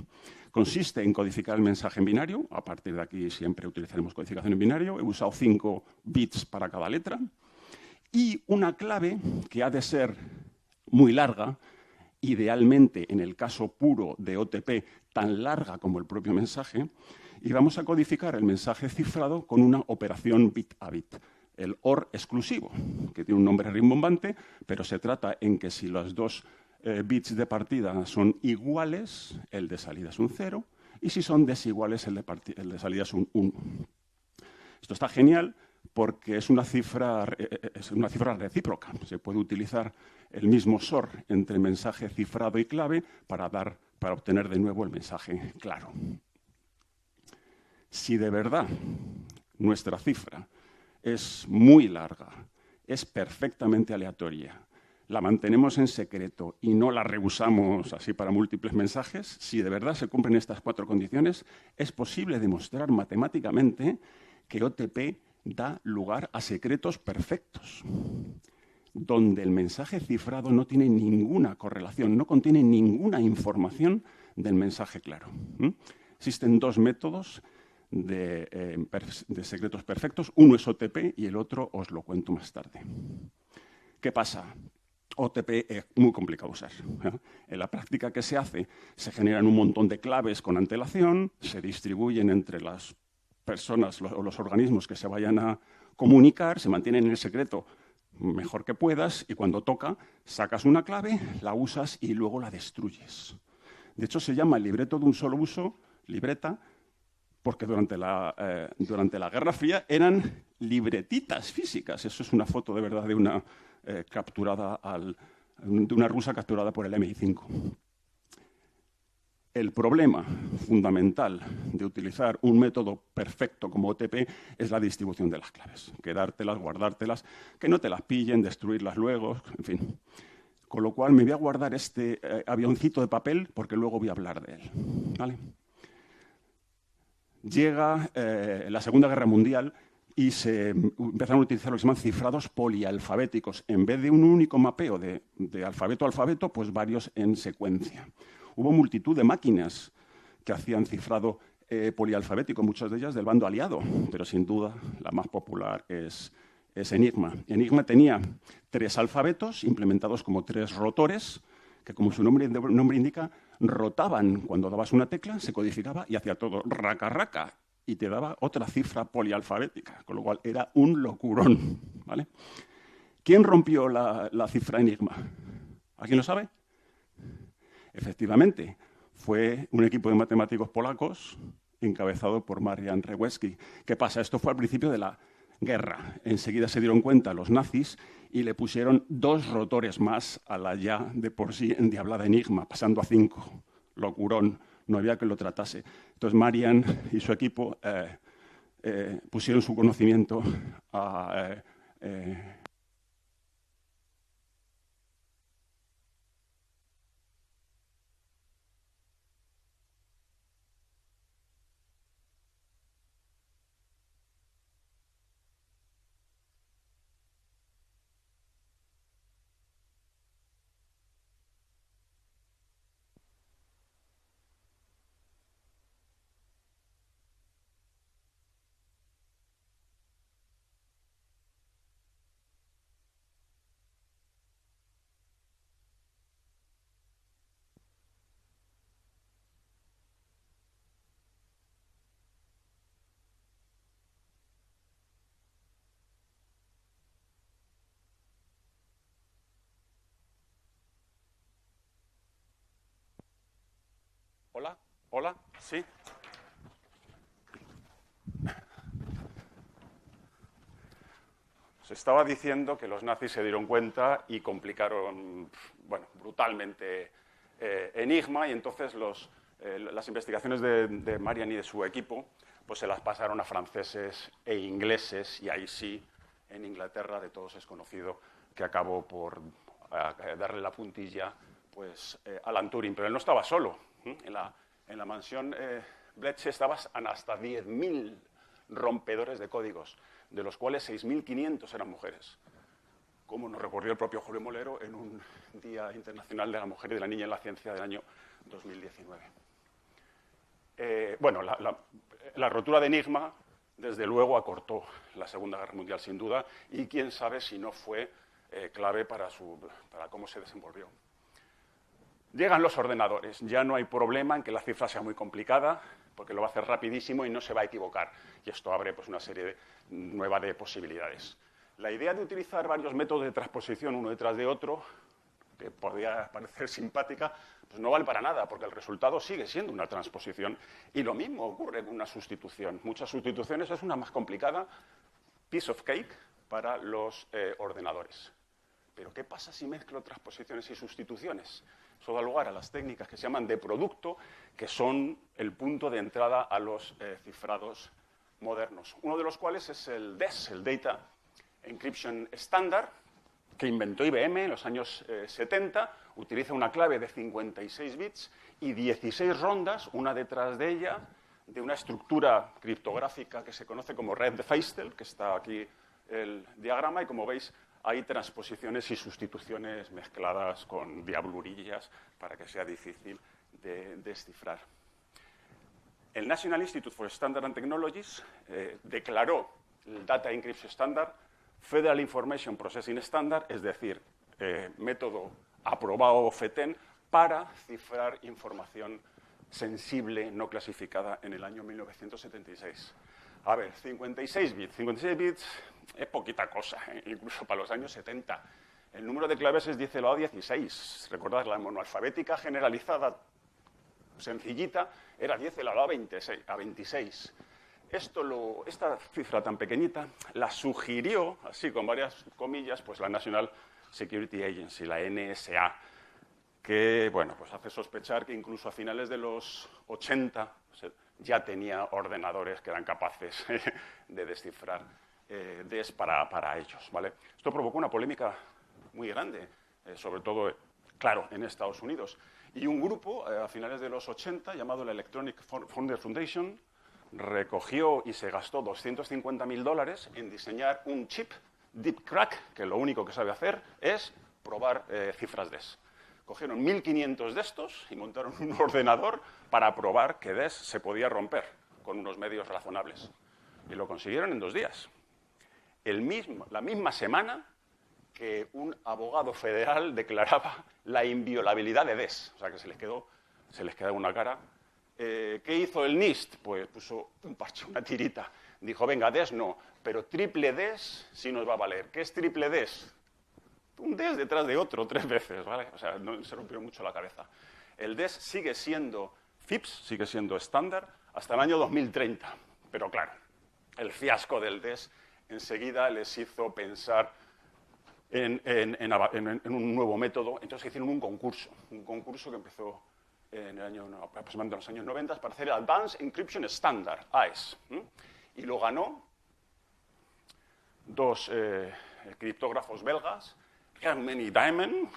Consiste en codificar el mensaje en binario. A partir de aquí siempre utilizaremos codificación en binario. He usado 5 bits para cada letra. Y una clave que ha de ser muy larga, idealmente en el caso puro de OTP, tan larga como el propio mensaje, y vamos a codificar el mensaje cifrado con una operación bit a bit, el OR exclusivo, que tiene un nombre rimbombante, pero se trata en que si las dos bits de partida son iguales, el de salida es un 0, y si son desiguales, el de salida es un 1. Esto está genial porque es una cifra recíproca. Se puede utilizar el mismo SOR entre mensaje cifrado y clave para obtener de nuevo el mensaje claro. Si de verdad nuestra cifra es muy larga, es perfectamente aleatoria, la mantenemos en secreto y no la reusamos así para múltiples mensajes, si de verdad se cumplen estas 4 condiciones, es posible demostrar matemáticamente que OTP da lugar a secretos perfectos, donde el mensaje cifrado no tiene ninguna correlación, no contiene ninguna información del mensaje claro. Existen 2 métodos de secretos perfectos. Uno es OTP y el otro os lo cuento más tarde. ¿Qué pasa? OTP es muy complicado usar. En la práctica que se hace, se generan un montón de claves con antelación, se distribuyen entre las personas o los organismos que se vayan a comunicar, se mantienen en el secreto mejor que puedas y cuando toca sacas una clave, la usas y luego la destruyes. De hecho, se llama libreto de un solo uso, libreta, porque durante la Guerra Fría eran libretitas físicas. Eso es una foto de verdad de una de una rusa capturada por el MI5. El problema fundamental de utilizar un método perfecto como OTP es la distribución de las claves. Quedártelas, guardártelas, que no te las pillen, destruirlas luego, en fin. Con lo cual me voy a guardar este avioncito de papel porque luego voy a hablar de él. ¿Vale? Llega la Segunda Guerra Mundial y se empezaron a utilizar lo que se llaman cifrados polialfabéticos. En vez de un único mapeo de alfabeto a alfabeto, pues varios en secuencia. Hubo multitud de máquinas que hacían cifrado polialfabético, muchas de ellas del bando aliado, pero sin duda la más popular es Enigma. Enigma tenía 3 alfabetos implementados como 3 rotores, que como su nombre indica, rotaban cuando dabas una tecla, se codificaba y hacía todo raca raca y te daba otra cifra polialfabética, con lo cual era un locurón. ¿Vale? ¿Quién rompió la cifra Enigma? ¿Alguien lo sabe? Efectivamente, fue un equipo de matemáticos polacos encabezado por Marian Rejewski. ¿Qué pasa? Esto fue al principio de la guerra. Enseguida se dieron cuenta los nazis y le pusieron 2 rotores más a la ya de por sí endiablada Enigma, pasando a 5. Locurón, no había que lo tratase. Entonces Marian y su equipo pusieron su conocimiento a... Hola, hola, sí. Os estaba diciendo que los nazis se dieron cuenta y complicaron, bueno, brutalmente Enigma y entonces las investigaciones de Marian y de su equipo pues se las pasaron a franceses e ingleses y ahí sí, en Inglaterra de todos es conocido que acabó por darle la puntilla pues, Alan Turing, pero él no estaba solo. En la mansión Bletchley estaban hasta 10.000 rompedores de códigos, de los cuales 6.500 eran mujeres, como nos recordó el propio Julio Molero en un Día Internacional de la Mujer y de la Niña en la Ciencia del año 2019. Bueno, la rotura de Enigma, desde luego, acortó la Segunda Guerra Mundial, sin duda, y quién sabe si no fue clave para cómo se desenvolvió. Llegan los ordenadores, ya no hay problema en que la cifra sea muy complicada, porque lo va a hacer rapidísimo y no se va a equivocar. Y esto abre pues, una serie nueva de posibilidades. La idea de utilizar varios métodos de transposición uno detrás de otro que podía parecer simpática, pues no vale para nada, porque el resultado sigue siendo una transposición. Y lo mismo ocurre con una sustitución. Muchas sustituciones es una más complicada, piece of cake, para los ordenadores. Pero ¿qué pasa si mezclo transposiciones y sustituciones? Eso da lugar a las técnicas que se llaman de producto, que son el punto de entrada a los cifrados modernos. Uno de los cuales es el DES, el Data Encryption Standard, que inventó IBM en los años 70, utiliza una clave de 56 bits y 16 rondas, una detrás de ella, de una estructura criptográfica que se conoce como red de Feistel, que está aquí el diagrama, y como veis hay transposiciones y sustituciones mezcladas con diablurillas para que sea difícil de descifrar. El National Institute for Standards and Technologies declaró el Data Encryption Standard Federal Information Processing Standard, es decir, método aprobado FETEN para cifrar información sensible no clasificada en el año 1976. A ver, 56 bits. 56 bits es poquita cosa, incluso para los años 70. El número de claves es 10 elevado a 16. Recordad, la monoalfabética generalizada sencillita era 10 elevado a 26. Esta cifra tan pequeñita la sugirió, así con varias comillas, pues la National Security Agency, la NSA, que bueno, pues hace sospechar que incluso a finales de los 80 ya tenía ordenadores que eran capaces de descifrar DES para ellos, ¿vale? Esto provocó una polémica muy grande, sobre todo, claro, en Estados Unidos. Y un grupo, a finales de los 80, llamado la Electronic Frontier Foundation, recogió y se gastó $250.000 en diseñar un chip Deep Crack, que lo único que sabe hacer es probar cifras DES. Cogieron 1.500 de estos y montaron un ordenador para probar que DES se podía romper con unos medios razonables. Y lo consiguieron en 2 días. La misma semana que un abogado federal declaraba la inviolabilidad de DES. O sea, que se les quedaba una cara. ¿Qué hizo el NIST? Pues puso un parche, una tirita. Dijo, venga, DES no, pero triple DES sí nos va a valer. ¿Qué es triple DES? Un DES detrás de otro 3 veces, ¿vale? O sea, no se rompió mucho la cabeza. El DES sigue siendo FIPS, sigue siendo estándar, hasta el año 2030. Pero claro, el fiasco del DES enseguida les hizo pensar en un nuevo método. Entonces hicieron un concurso que empezó aproximadamente en los años 90 para hacer el Advanced Encryption Standard, AES. Y lo ganó 2 criptógrafos belgas, Herman y Diamond,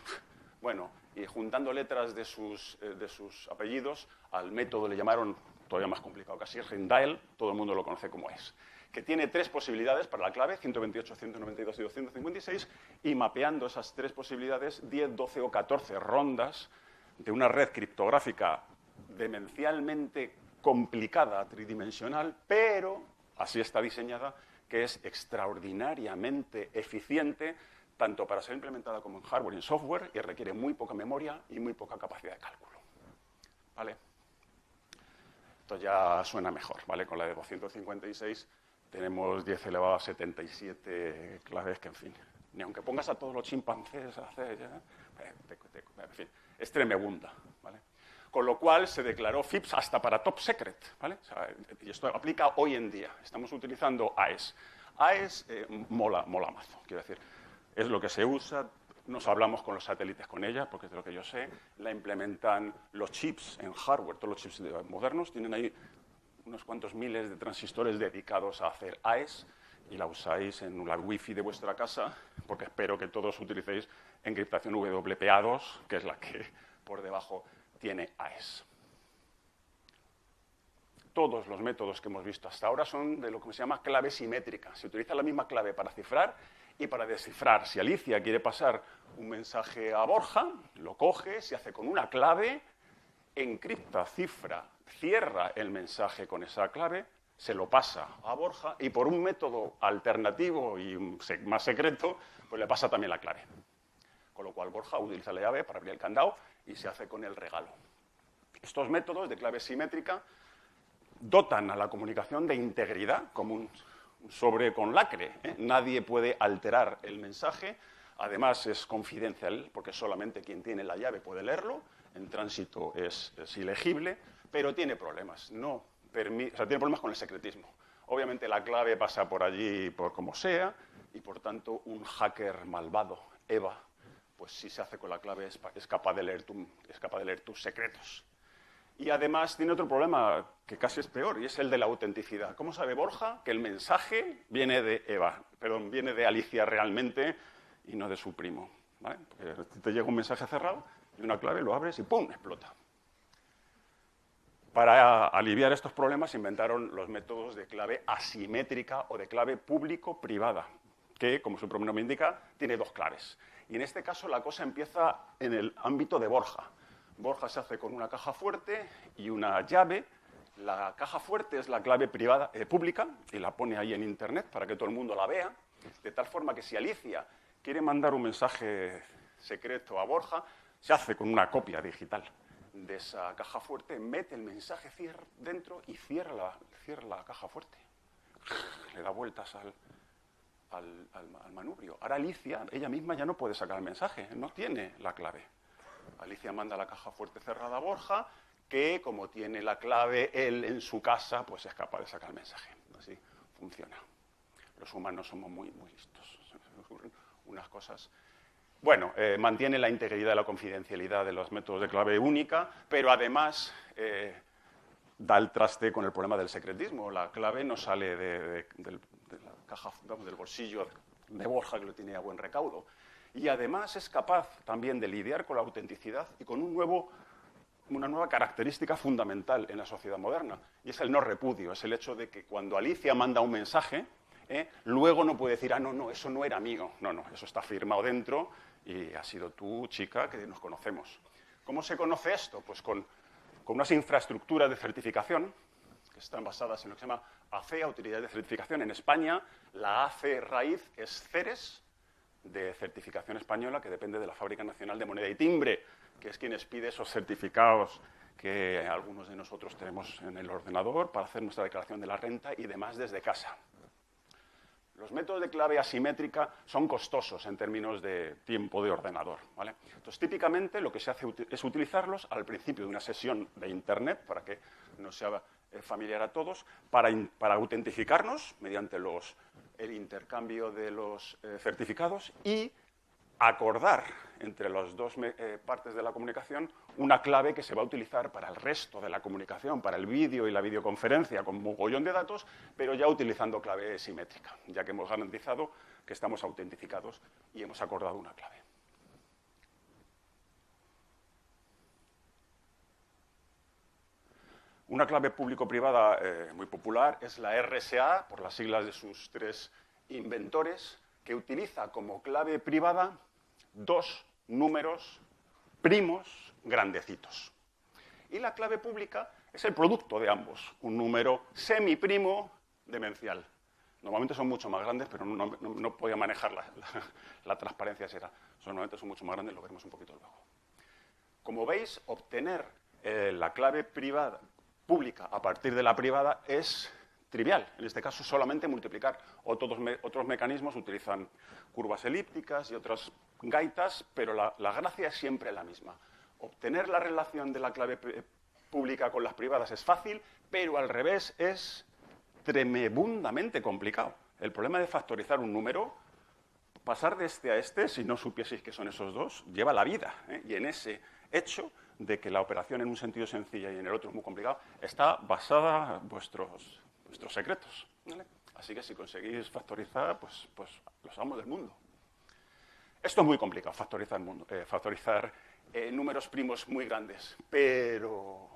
bueno, y juntando letras de sus apellidos, al método le llamaron, todavía más complicado casi, Rindael, todo el mundo lo conoce como AES, que tiene 3 posibilidades para la clave, 128, 192 y 256, y mapeando esas 3 posibilidades, 10, 12 o 14 rondas de una red criptográfica demencialmente complicada, tridimensional, pero así está diseñada, que es extraordinariamente eficiente, tanto para ser implementada como en hardware y en software, y requiere muy poca memoria y muy poca capacidad de cálculo. ¿Vale? Esto ya suena mejor, ¿vale? Con la de 256 tenemos 10 elevado a 77 claves que, en fin, ni aunque pongas a todos los chimpancés a hacer, en fin, es tremebunda, ¿vale? Con lo cual se declaró FIPS hasta para top secret, ¿vale? O sea, y esto aplica hoy en día. Estamos utilizando AES. AES mola mazo, quiero decir. Es lo que se usa, nos hablamos con los satélites con ella, porque es de lo que yo sé, la implementan los chips en hardware, todos los chips modernos, tienen ahí unos cuantos miles de transistores dedicados a hacer AES, y la usáis en la wifi de vuestra casa, porque espero que todos utilicéis encriptación WPA2, que es la que por debajo tiene AES. Todos los métodos que hemos visto hasta ahora son de lo que se llama clave simétrica. Se utiliza la misma clave para cifrar y para descifrar. Si Alicia quiere pasar un mensaje a Borja, lo coge, se hace con una clave, encripta, cifra, cierra el mensaje con esa clave, se lo pasa a Borja y por un método alternativo y más secreto, pues le pasa también la clave. Con lo cual Borja utiliza la llave para abrir el candado y se hace con el regalo. Estos métodos de clave simétrica dotan a la comunicación de integridad, como un sobre con lacre, ¿eh? Nadie puede alterar el mensaje, Además es confidencial, porque solamente quien tiene la llave puede leerlo. En tránsito es ilegible, pero tiene problemas. Tiene problemas con el secretismo. Obviamente la clave pasa por allí por como sea, y por tanto un hacker malvado, Eva, pues si se hace con la clave es capaz de leer tus secretos. Y además tiene otro problema que casi es peor, y es el de la autenticidad. ¿Cómo sabe Borja que el mensaje viene viene de Alicia realmente y no de su primo? ¿Vale? Porque te llega un mensaje cerrado y una clave, lo abres y ¡pum!, explota. Para aliviar estos problemas inventaron los métodos de clave asimétrica o de clave público-privada, que, como su propio nombre indica, tiene dos claves. Y en este caso la cosa empieza en el ámbito de Borja. Borja se hace con una caja fuerte y una llave. La caja fuerte es la clave privada, pública, y la pone ahí en Internet para que todo el mundo la vea, de tal forma que si Alicia quiere mandar un mensaje secreto a Borja, se hace con una copia digital de esa caja fuerte, mete el mensaje dentro y cierra la caja fuerte. Le da vueltas al manubrio. Ahora Alicia, ella misma ya no puede sacar el mensaje, no tiene la clave. Alicia manda la caja fuerte cerrada a Borja, que como tiene la clave él en su casa, pues es capaz de sacar el mensaje. Así funciona. Los humanos somos muy, muy listos. Se me ocurren unas cosas. Bueno, mantiene la integridad y la confidencialidad de los métodos de clave única, pero además da el traste con el problema del secretismo. La clave no sale de la caja, del bolsillo de Borja, que lo tiene a buen recaudo. Y además es capaz también de lidiar con la autenticidad y con una nueva característica fundamental en la sociedad moderna, y es el no repudio. Es el hecho de que cuando Alicia manda un mensaje, luego no puede decir, no, eso no era mío. No, eso está firmado dentro y ha sido tú, chica, que nos conocemos. ¿Cómo se conoce esto? Pues con unas infraestructuras de certificación que están basadas en lo que se llama ACEA, Autoridad de Certificación. En España, la AC raíz es CERES, de certificación española, que depende de la Fábrica Nacional de Moneda y Timbre, que es quien expide esos certificados que algunos de nosotros tenemos en el ordenador para hacer nuestra declaración de la renta y demás desde casa. Los métodos de clave asimétrica son costosos en términos de tiempo de ordenador, ¿vale? Entonces, típicamente lo que se hace es utilizarlos al principio de una sesión de Internet, para que nos sea familiar a todos, para autentificarnos mediante el intercambio de los certificados y acordar entre las dos partes de la comunicación una clave que se va a utilizar para el resto de la comunicación, para el vídeo y la videoconferencia con un mogollón de datos, pero ya utilizando clave simétrica, ya que hemos garantizado que estamos autentificados y hemos acordado una clave. Una clave público-privada muy popular es la RSA, por las siglas de sus tres inventores, que utiliza como clave privada dos números primos grandecitos. Y la clave pública es el producto de ambos, un número semiprimo demencial. Normalmente son mucho más grandes, pero no podía manejar la transparencia será. Normalmente son mucho más grandes, lo veremos un poquito luego. Como veis, obtener la clave pública a partir de la privada es trivial. En este caso, solamente multiplicar. Otros mecanismos utilizan curvas elípticas y otras gaitas, pero la gracia es siempre la misma. Obtener la relación de la clave pública con las privadas es fácil, pero al revés es tremendamente complicado. El problema de factorizar un número, pasar de este a este, si no supieseis que son esos dos, lleva la vida, ¿eh? Y en ese hecho de que la operación en un sentido es sencilla y en el otro es muy complicado, está basada vuestros secretos, ¿vale? Así que si conseguís factorizar, pues los amos del mundo. Esto es muy complicado, factorizar números primos muy grandes, pero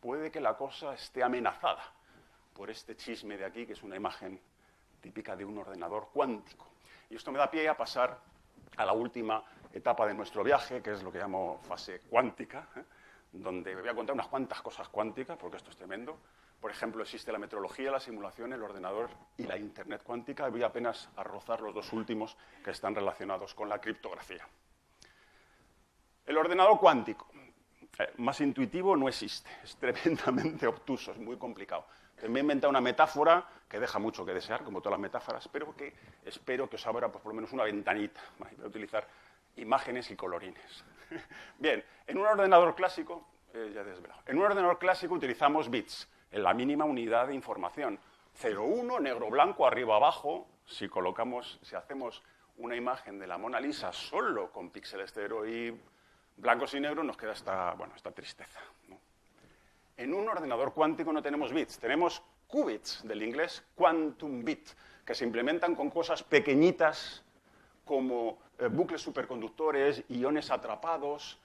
puede que la cosa esté amenazada por este chisme de aquí, que es una imagen típica de un ordenador cuántico. Y esto me da pie a pasar a la última etapa de nuestro viaje, que es lo que llamo fase cuántica, donde me voy a contar unas cuantas cosas cuánticas, porque esto es tremendo. Por ejemplo, existe la metrología, la simulación, el ordenador y la Internet cuántica. Voy apenas a rozar los dos últimos que están relacionados con la criptografía. El ordenador cuántico, más intuitivo no existe, es tremendamente obtuso, es muy complicado. que me he inventado una metáfora que deja mucho que desear, como todas las metáforas, pero que espero que os abra pues, por lo menos una ventanita. ¿Vale? Voy a utilizar imágenes y colorines. Bien, en un ordenador clásico, ya he desvelado, en un ordenador clásico utilizamos bits, en la mínima unidad de información. 0, 1, negro, blanco, arriba, abajo. Si hacemos una imagen de la Mona Lisa solo con píxeles 0 y blancos y negros, nos queda esta tristeza, ¿no? En un ordenador cuántico no tenemos bits, tenemos qubits, del inglés quantum bit, que se implementan con cosas pequeñitas como bucles superconductores, iones atrapados,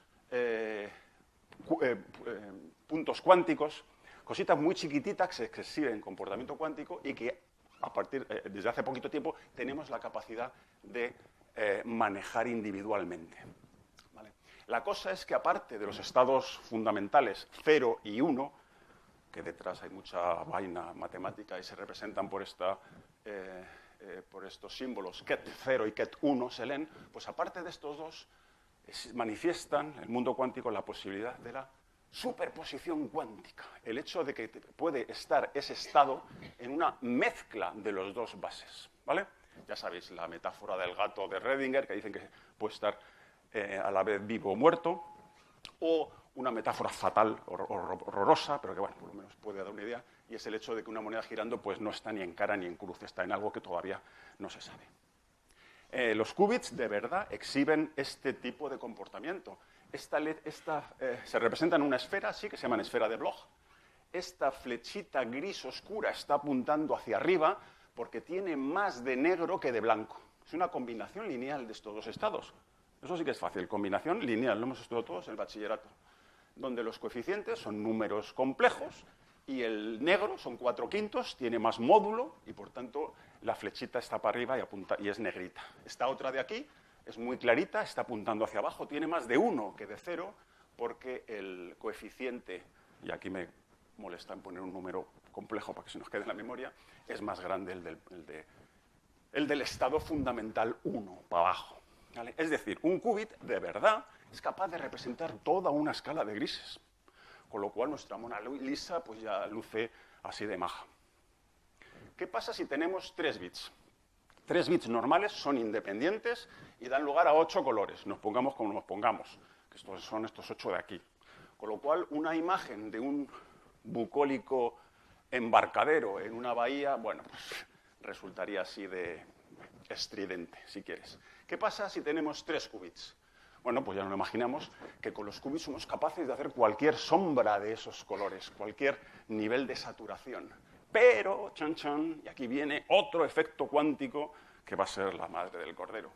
puntos cuánticos, cositas muy chiquititas que se exhiben en comportamiento cuántico y que desde hace poquito tiempo tenemos la capacidad de manejar individualmente. ¿Vale? La cosa es que aparte de los estados fundamentales 0 y 1, que detrás hay mucha vaina matemática y se representan por estos símbolos ket 0 y ket 1 se leen, pues aparte de estos dos manifiestan el mundo cuántico la posibilidad de la superposición cuántica, el hecho de que puede estar ese estado en una mezcla de los dos bases, ¿vale? Ya sabéis la metáfora del gato de Redinger, que dicen que puede estar a la vez vivo o muerto, o una metáfora fatal, horrorosa, pero que bueno, por lo menos puede dar una idea, y es el hecho de que una moneda girando pues no está ni en cara ni en cruz, está en algo que todavía no se sabe. Los qubits de verdad exhiben este tipo de comportamiento. Se representa en una esfera, sí, que se llama esfera de Bloch. Esta flechita gris oscura está apuntando hacia arriba porque tiene más de negro que de blanco. Es una combinación lineal de estos dos estados. Eso sí que es fácil, combinación lineal, lo hemos estudiado todos en el bachillerato, donde los coeficientes son números complejos y el negro son 4/5, tiene más módulo y por tanto la flechita está para arriba y apunta y es negrita. Esta otra de aquí es muy clarita, está apuntando hacia abajo, tiene más de 1 que de 0 porque el coeficiente, y aquí me molesta en poner un número complejo para que se nos quede en la memoria, es más grande el del estado fundamental 1 para abajo. ¿Vale? Es decir, un qubit de verdad es capaz de representar toda una escala de grises, con lo cual nuestra Mona Lisa pues ya luce así de maja. ¿Qué pasa si tenemos 3 bits? 3 bits normales son independientes y dan lugar a 8 colores, nos pongamos como nos pongamos, que son estos 8 de aquí. Con lo cual, una imagen de un bucólico embarcadero en una bahía, bueno, pues resultaría así de estridente, si quieres. ¿Qué pasa si tenemos 3 qubits? Bueno, pues ya nos imaginamos que con los qubits somos capaces de hacer cualquier sombra de esos colores, cualquier nivel de saturación. Pero, chan, chan, y aquí viene otro efecto cuántico que va a ser la madre del cordero.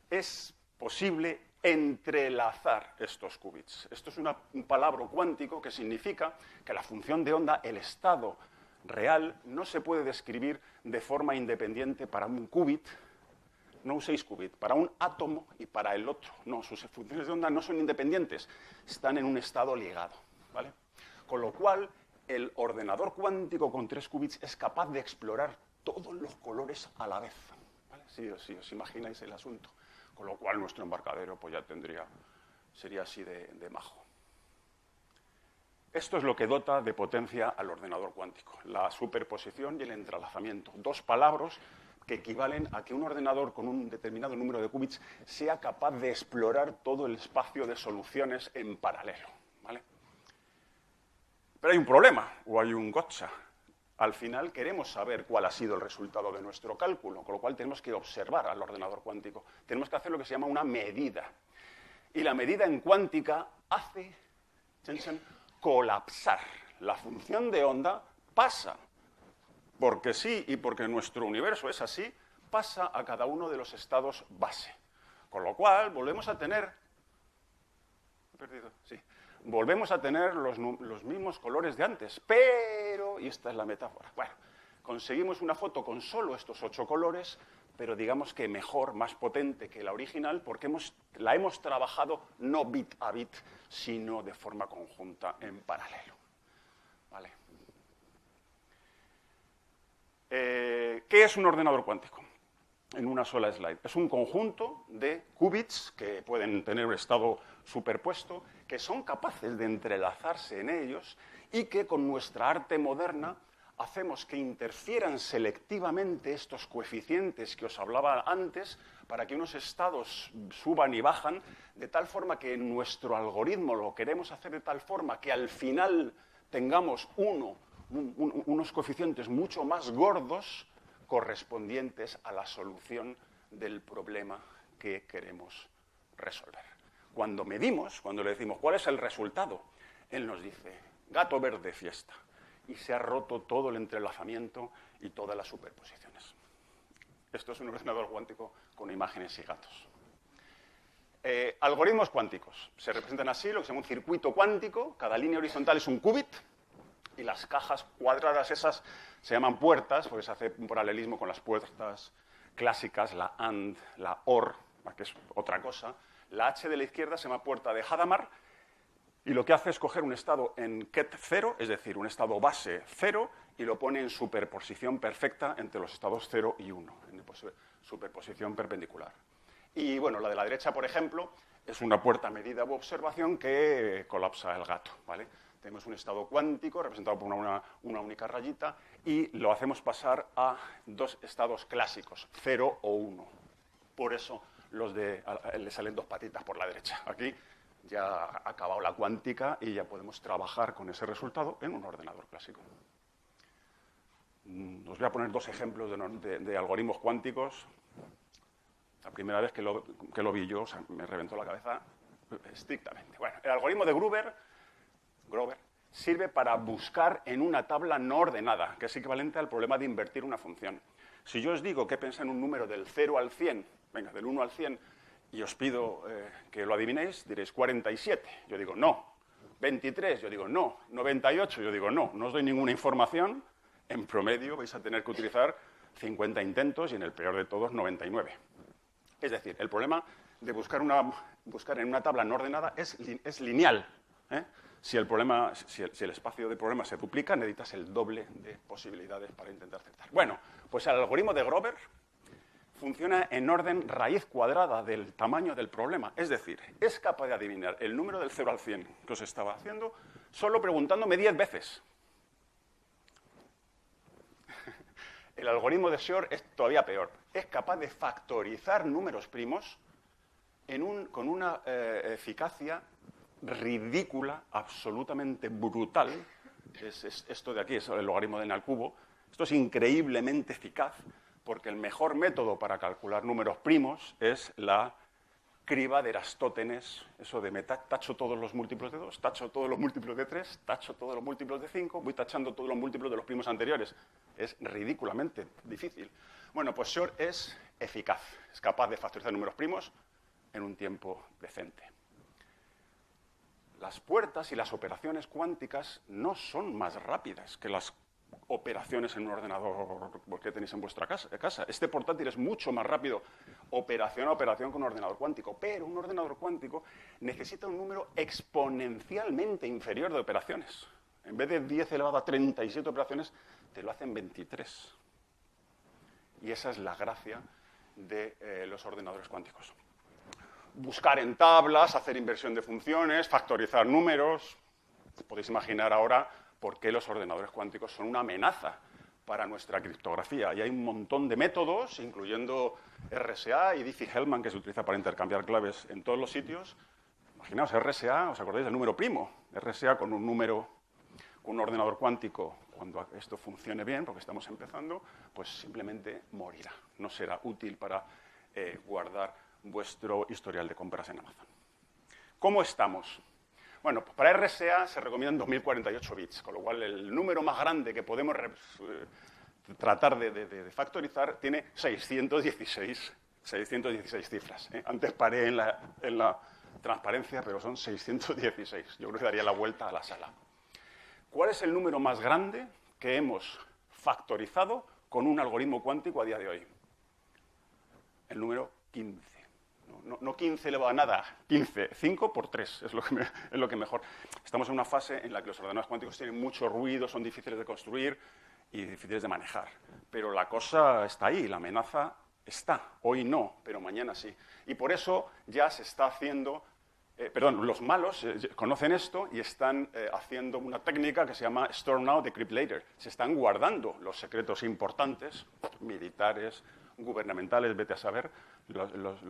Es posible entrelazar estos qubits. Esto es un palabra cuántico que significa que la función de onda, el estado real, no se puede describir de forma independiente para un qubit. No uséis qubit, para un átomo y para el otro. No, sus funciones de onda no son independientes, están en un estado ligado, ¿vale? Con lo cual, el ordenador cuántico con 3 qubits es capaz de explorar todos los colores a la vez, ¿vale? Si os imagináis el asunto. Con lo cual, nuestro embarcadero pues ya sería así de majo. Esto es lo que dota de potencia al ordenador cuántico, la superposición y el entrelazamiento. 2 palabras que equivalen a que un ordenador con un determinado número de qubits sea capaz de explorar todo el espacio de soluciones en paralelo, ¿vale? Pero hay un problema, o hay un gotcha. Al final queremos saber cuál ha sido el resultado de nuestro cálculo, con lo cual tenemos que observar al ordenador cuántico. Tenemos que hacer lo que se llama una medida. Y la medida en cuántica hace colapsar. La función de onda pasa, porque sí y porque nuestro universo es así, pasa a cada uno de los estados base. Con lo cual volvemos a tener... ¿He perdido? Sí. Volvemos a tener los mismos colores de antes, pero, y esta es la metáfora, bueno, conseguimos una foto con solo estos 8 colores, pero digamos que mejor, más potente que la original, porque la hemos trabajado no bit a bit, sino de forma conjunta, en paralelo. ¿Vale? ¿Qué es un ordenador cuántico? En una sola slide. Es un conjunto de qubits que pueden tener un estado superpuesto, que son capaces de entrelazarse en ellos y que con nuestra arte moderna hacemos que interfieran selectivamente estos coeficientes que os hablaba antes para que unos estados suban y bajan, de tal forma que en nuestro algoritmo lo queremos hacer de tal forma que al final tengamos unos coeficientes mucho más gordos correspondientes a la solución del problema que queremos resolver. Cuando medimos, cuando le decimos ¿cuál es el resultado?, él nos dice gato verde fiesta. Y se ha roto todo el entrelazamiento y todas las superposiciones. Esto es un ordenador cuántico con imágenes y gatos. Algoritmos cuánticos. Se representan así, lo que se llama un circuito cuántico. Cada línea horizontal es un qubit y las cajas cuadradas esas se llaman puertas, porque se hace un paralelismo con las puertas clásicas, la AND, la OR, que es otra cosa. La H de la izquierda se llama puerta de Hadamard, y lo que hace es coger un estado en ket 0, es decir, un estado base 0, y lo pone en superposición perfecta entre los estados 0 y 1, en superposición perpendicular. Y bueno, la de la derecha, por ejemplo, es una puerta medida u observación que colapsa el gato, ¿vale? Tenemos un estado cuántico representado por una única rayita y lo hacemos pasar a 2 estados clásicos, 0 o 1. Por eso le salen 2 patitas por la derecha. Aquí ya ha acabado la cuántica y ya podemos trabajar con ese resultado en un ordenador clásico. Os voy a poner 2 ejemplos de algoritmos cuánticos. La primera vez que lo vi yo, o sea, me reventó la cabeza estrictamente. Bueno, el algoritmo de Grover sirve para buscar en una tabla no ordenada, que es equivalente al problema de invertir una función. Si yo os digo que pensa en un número del 0 al 100, venga, del 1 al 100, y os pido que lo adivinéis, diréis 47. Yo digo no. 23, yo digo no. 98, yo digo no. No os doy ninguna información. En promedio vais a tener que utilizar 50 intentos y en el peor de todos 99. Es decir, el problema de buscar en una tabla no ordenada es lineal. Si el espacio de problemas se duplica, necesitas el doble de posibilidades para intentar acertar. Bueno, pues el algoritmo de Grover funciona en orden raíz cuadrada del tamaño del problema. Es decir, es capaz de adivinar el número del 0 al 100 que os estaba haciendo solo preguntándome 10 veces. El algoritmo de Shor es todavía peor. Es capaz de factorizar números primos con una eficacia ridícula, absolutamente brutal. Esto de aquí es el logaritmo de n al cubo. Esto es increíblemente eficaz, porque el mejor método para calcular números primos es la criba de Erastótenes, eso de tacho todos los múltiplos de 2, tacho todos los múltiplos de 3, tacho todos los múltiplos de 5, voy tachando todos los múltiplos de los primos anteriores. Es ridículamente difícil. Bueno, pues Shor es eficaz, es capaz de factorizar números primos en un tiempo decente. Las puertas y las operaciones cuánticas no son más rápidas que las operaciones en un ordenador que tenéis en vuestra casa. Este portátil es mucho más rápido operación a operación que un ordenador cuántico, pero un ordenador cuántico necesita un número exponencialmente inferior de operaciones. En vez de 10 elevado a 37 operaciones, te lo hacen 23. Y esa es la gracia de los ordenadores cuánticos. Buscar en tablas, hacer inversión de funciones, factorizar números. Podéis imaginar ahora por qué los ordenadores cuánticos son una amenaza para nuestra criptografía. Y hay un montón de métodos, incluyendo RSA y Diffie-Hellman, que se utiliza para intercambiar claves en todos los sitios. Imaginaos, RSA, ¿os acordáis del número primo? RSA con un ordenador cuántico, cuando esto funcione bien, porque estamos empezando, pues simplemente morirá. No será útil para guardar vuestro historial de compras en Amazon. ¿Cómo estamos? Bueno, pues para RSA se recomiendan 2048 bits, con lo cual el número más grande que podemos tratar de factorizar tiene 616 cifras. Antes paré en la transparencia, pero son 616. Yo creo que daría la vuelta a la sala. ¿Cuál es el número más grande que hemos factorizado con un algoritmo cuántico a día de hoy? El número 15. No 15 elevado a nada, 15, 5 por 3 es lo que mejor. Estamos en una fase en la que los ordenadores cuánticos tienen mucho ruido, son difíciles de construir y difíciles de manejar. Pero la cosa está ahí, la amenaza está. Hoy no, pero mañana sí. Y por eso ya se está haciendo los malos conocen esto y están haciendo una técnica que se llama Store Now, Decrypt Later. Se están guardando los secretos importantes, militares, gubernamentales, vete a saber, los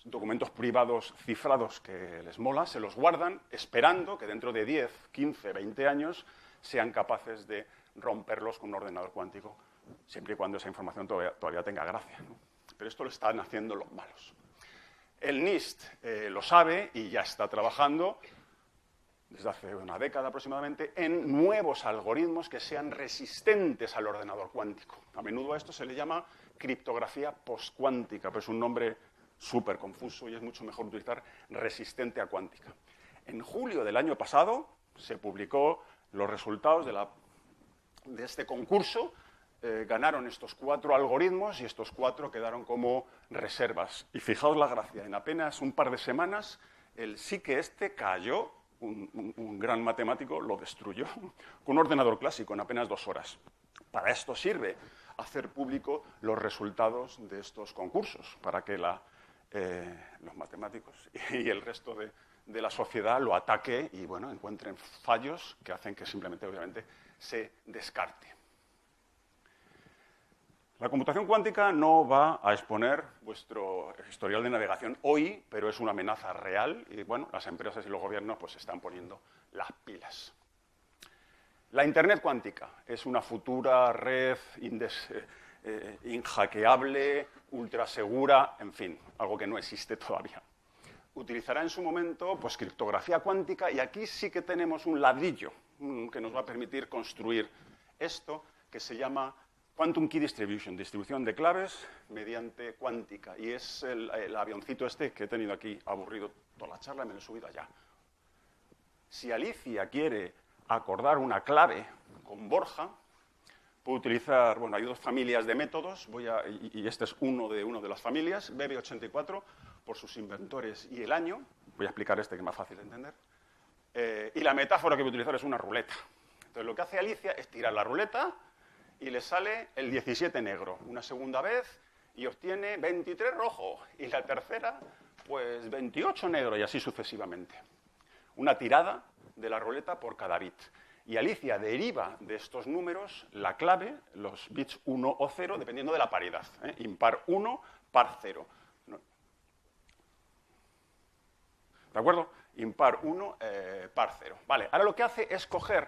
documentos privados cifrados que les mola, se los guardan esperando que dentro de 10, 15, 20 años sean capaces de romperlos con un ordenador cuántico, siempre y cuando esa información todavía tenga gracia, ¿no? Pero esto lo están haciendo los malos. El NIST lo sabe y ya está trabajando desde hace una década aproximadamente en nuevos algoritmos que sean resistentes al ordenador cuántico. A menudo a esto se le llama criptografía postcuántica, pero es un nombre súper confuso y es mucho mejor utilizar resistente a cuántica. En julio del año pasado se publicó los resultados de este concurso. Ganaron estos 4 algoritmos y estos 4 quedaron como reservas. Y fijaos la gracia, en apenas un par de semanas el psique cayó, un gran matemático lo destruyó con un ordenador clásico en apenas 2 horas. Para esto sirve hacer público los resultados de estos concursos, para que los matemáticos y el resto de la sociedad lo ataque y bueno, encuentren fallos que hacen que simplemente, obviamente, se descarte. La computación cuántica no va a exponer vuestro historial de navegación hoy, pero es una amenaza real y, bueno, las empresas y los gobiernos pues se están poniendo las pilas. La Internet cuántica es una futura red inhackeable, ultra segura, en fin, algo que no existe todavía. Utilizará en su momento pues, criptografía cuántica y aquí sí que tenemos un ladrillo que nos va a permitir construir esto que se llama Quantum Key Distribution, distribución de claves mediante cuántica. Y es el avioncito que he tenido aquí aburrido toda la charla y me lo he subido allá. Si Alicia quiere acordar una clave con Borja, puede utilizar, bueno, hay 2 familias de métodos, y este es uno de las familias, BB84, por sus inventores y el año. Voy a explicar que es más fácil de entender. Y la metáfora que voy a utilizar es una ruleta. Entonces, lo que hace Alicia es tirar la ruleta y le sale el 17 negro una segunda vez y obtiene 23 rojo y la tercera pues 28 negro y así sucesivamente. Una tirada de la ruleta por cada bit. Y Alicia deriva de estos números la clave, los bits 1 o 0, dependiendo de la paridad. Impar 1, par 0. ¿De acuerdo? Impar 1, par 0. Vale, ahora lo que hace es coger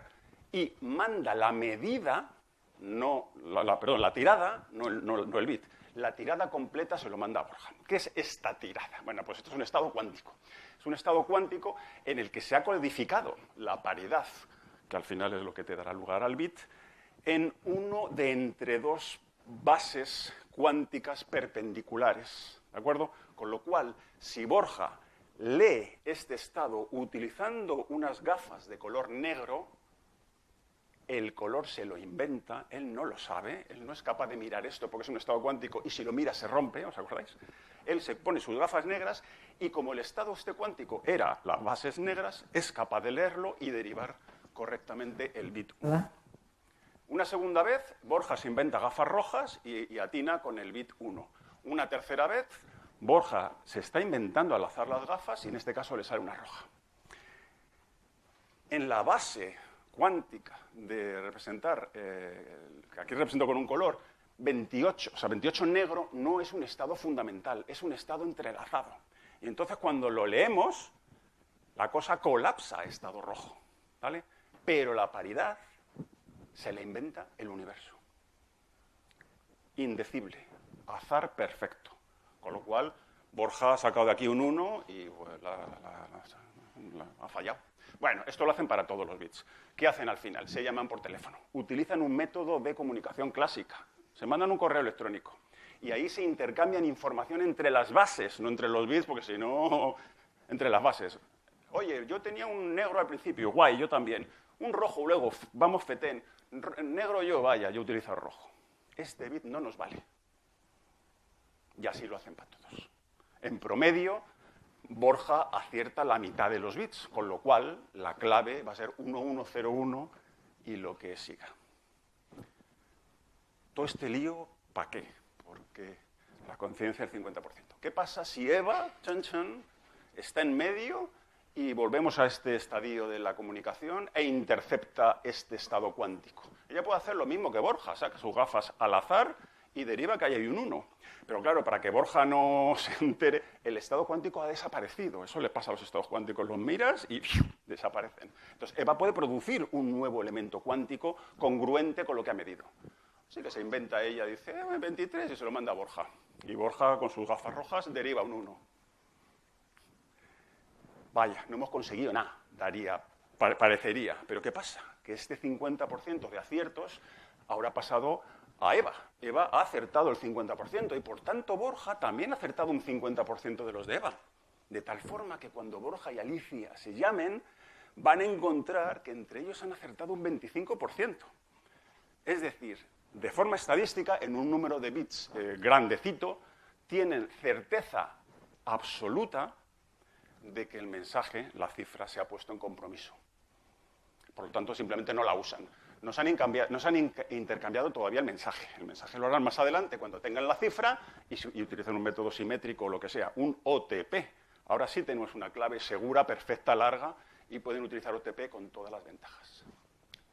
y manda la medida, la tirada, no el bit. La tirada completa se lo manda a Borja. ¿Qué es esta tirada? Bueno, pues esto es un estado cuántico. Es un estado cuántico en el que se ha codificado la paridad, que al final es lo que te dará lugar al bit, en uno de entre 2 bases cuánticas perpendiculares. ¿De acuerdo? Con lo cual, si Borja lee este estado utilizando unas gafas de color negro, el color se lo inventa, él no lo sabe, él no es capaz de mirar esto porque es un estado cuántico y si lo mira se rompe, ¿os acordáis? Él se pone sus gafas negras y como el estado cuántico era las bases negras, es capaz de leerlo y derivar correctamente el bit 1. Una segunda vez, Borja se inventa gafas rojas y atina con el bit 1. Una tercera vez, Borja se está inventando al azar las gafas y en este caso le sale una roja. En la base cuántica de representar, que aquí represento con un color, 28, o sea, 28 negro no es un estado fundamental, es un estado entrelazado. Y entonces cuando lo leemos, la cosa colapsa a estado rojo, ¿vale? Pero la paridad se le inventa el universo. Indecible, azar perfecto. Con lo cual, Borja ha sacado de aquí un 1 y pues, ha fallado. Bueno, esto lo hacen para todos los bits. ¿Qué hacen al final? Se llaman por teléfono. Utilizan un método de comunicación clásica. Se mandan un correo electrónico. Y ahí se intercambian información entre las bases, no entre los bits, porque si no, entre las bases. Oye, yo tenía un negro al principio, guay, yo también. Un rojo luego, vamos fetén. Negro yo, vaya, yo utilizo rojo. Este bit no nos vale. Y así lo hacen para todos. En promedio, Borja acierta la mitad de los bits, con lo cual la clave va a ser 1101 y lo que siga. Todo este lío, ¿para qué? Porque la conciencia es el 50%. ¿Qué pasa si Eva, chan chan, está en medio y volvemos a este estadio de la comunicación e intercepta este estado cuántico. Ella puede hacer lo mismo que Borja, saca sus gafas al azar y deriva que ahí hay un 1. Pero claro, para que Borja no se entere, el estado cuántico ha desaparecido. Eso le pasa a los estados cuánticos, los miras y ¡fiu!, desaparecen. Entonces, Eva puede producir un nuevo elemento cuántico congruente con lo que ha medido. Así que se inventa ella, dice, 23, y se lo manda a Borja. Y Borja, con sus gafas rojas, deriva un 1. Vaya, no hemos conseguido nada, parecería. Pero ¿qué pasa? Que este 50% de aciertos ahora ha pasado a Eva. Eva ha acertado el 50% y, por tanto, Borja también ha acertado un 50% de los de Eva. De tal forma que cuando Borja y Alicia se llamen, van a encontrar que entre ellos han acertado un 25%. Es decir, de forma estadística, en un número de bits grandecito, tienen certeza absoluta de que el mensaje, la cifra, se ha puesto en compromiso. Por lo tanto, simplemente no la usan. No se han intercambiado todavía el mensaje. El mensaje lo harán más adelante, cuando tengan la cifra y utilicen un método simétrico o lo que sea, un OTP. Ahora sí tenemos una clave segura, perfecta, larga, y pueden utilizar OTP con todas las ventajas.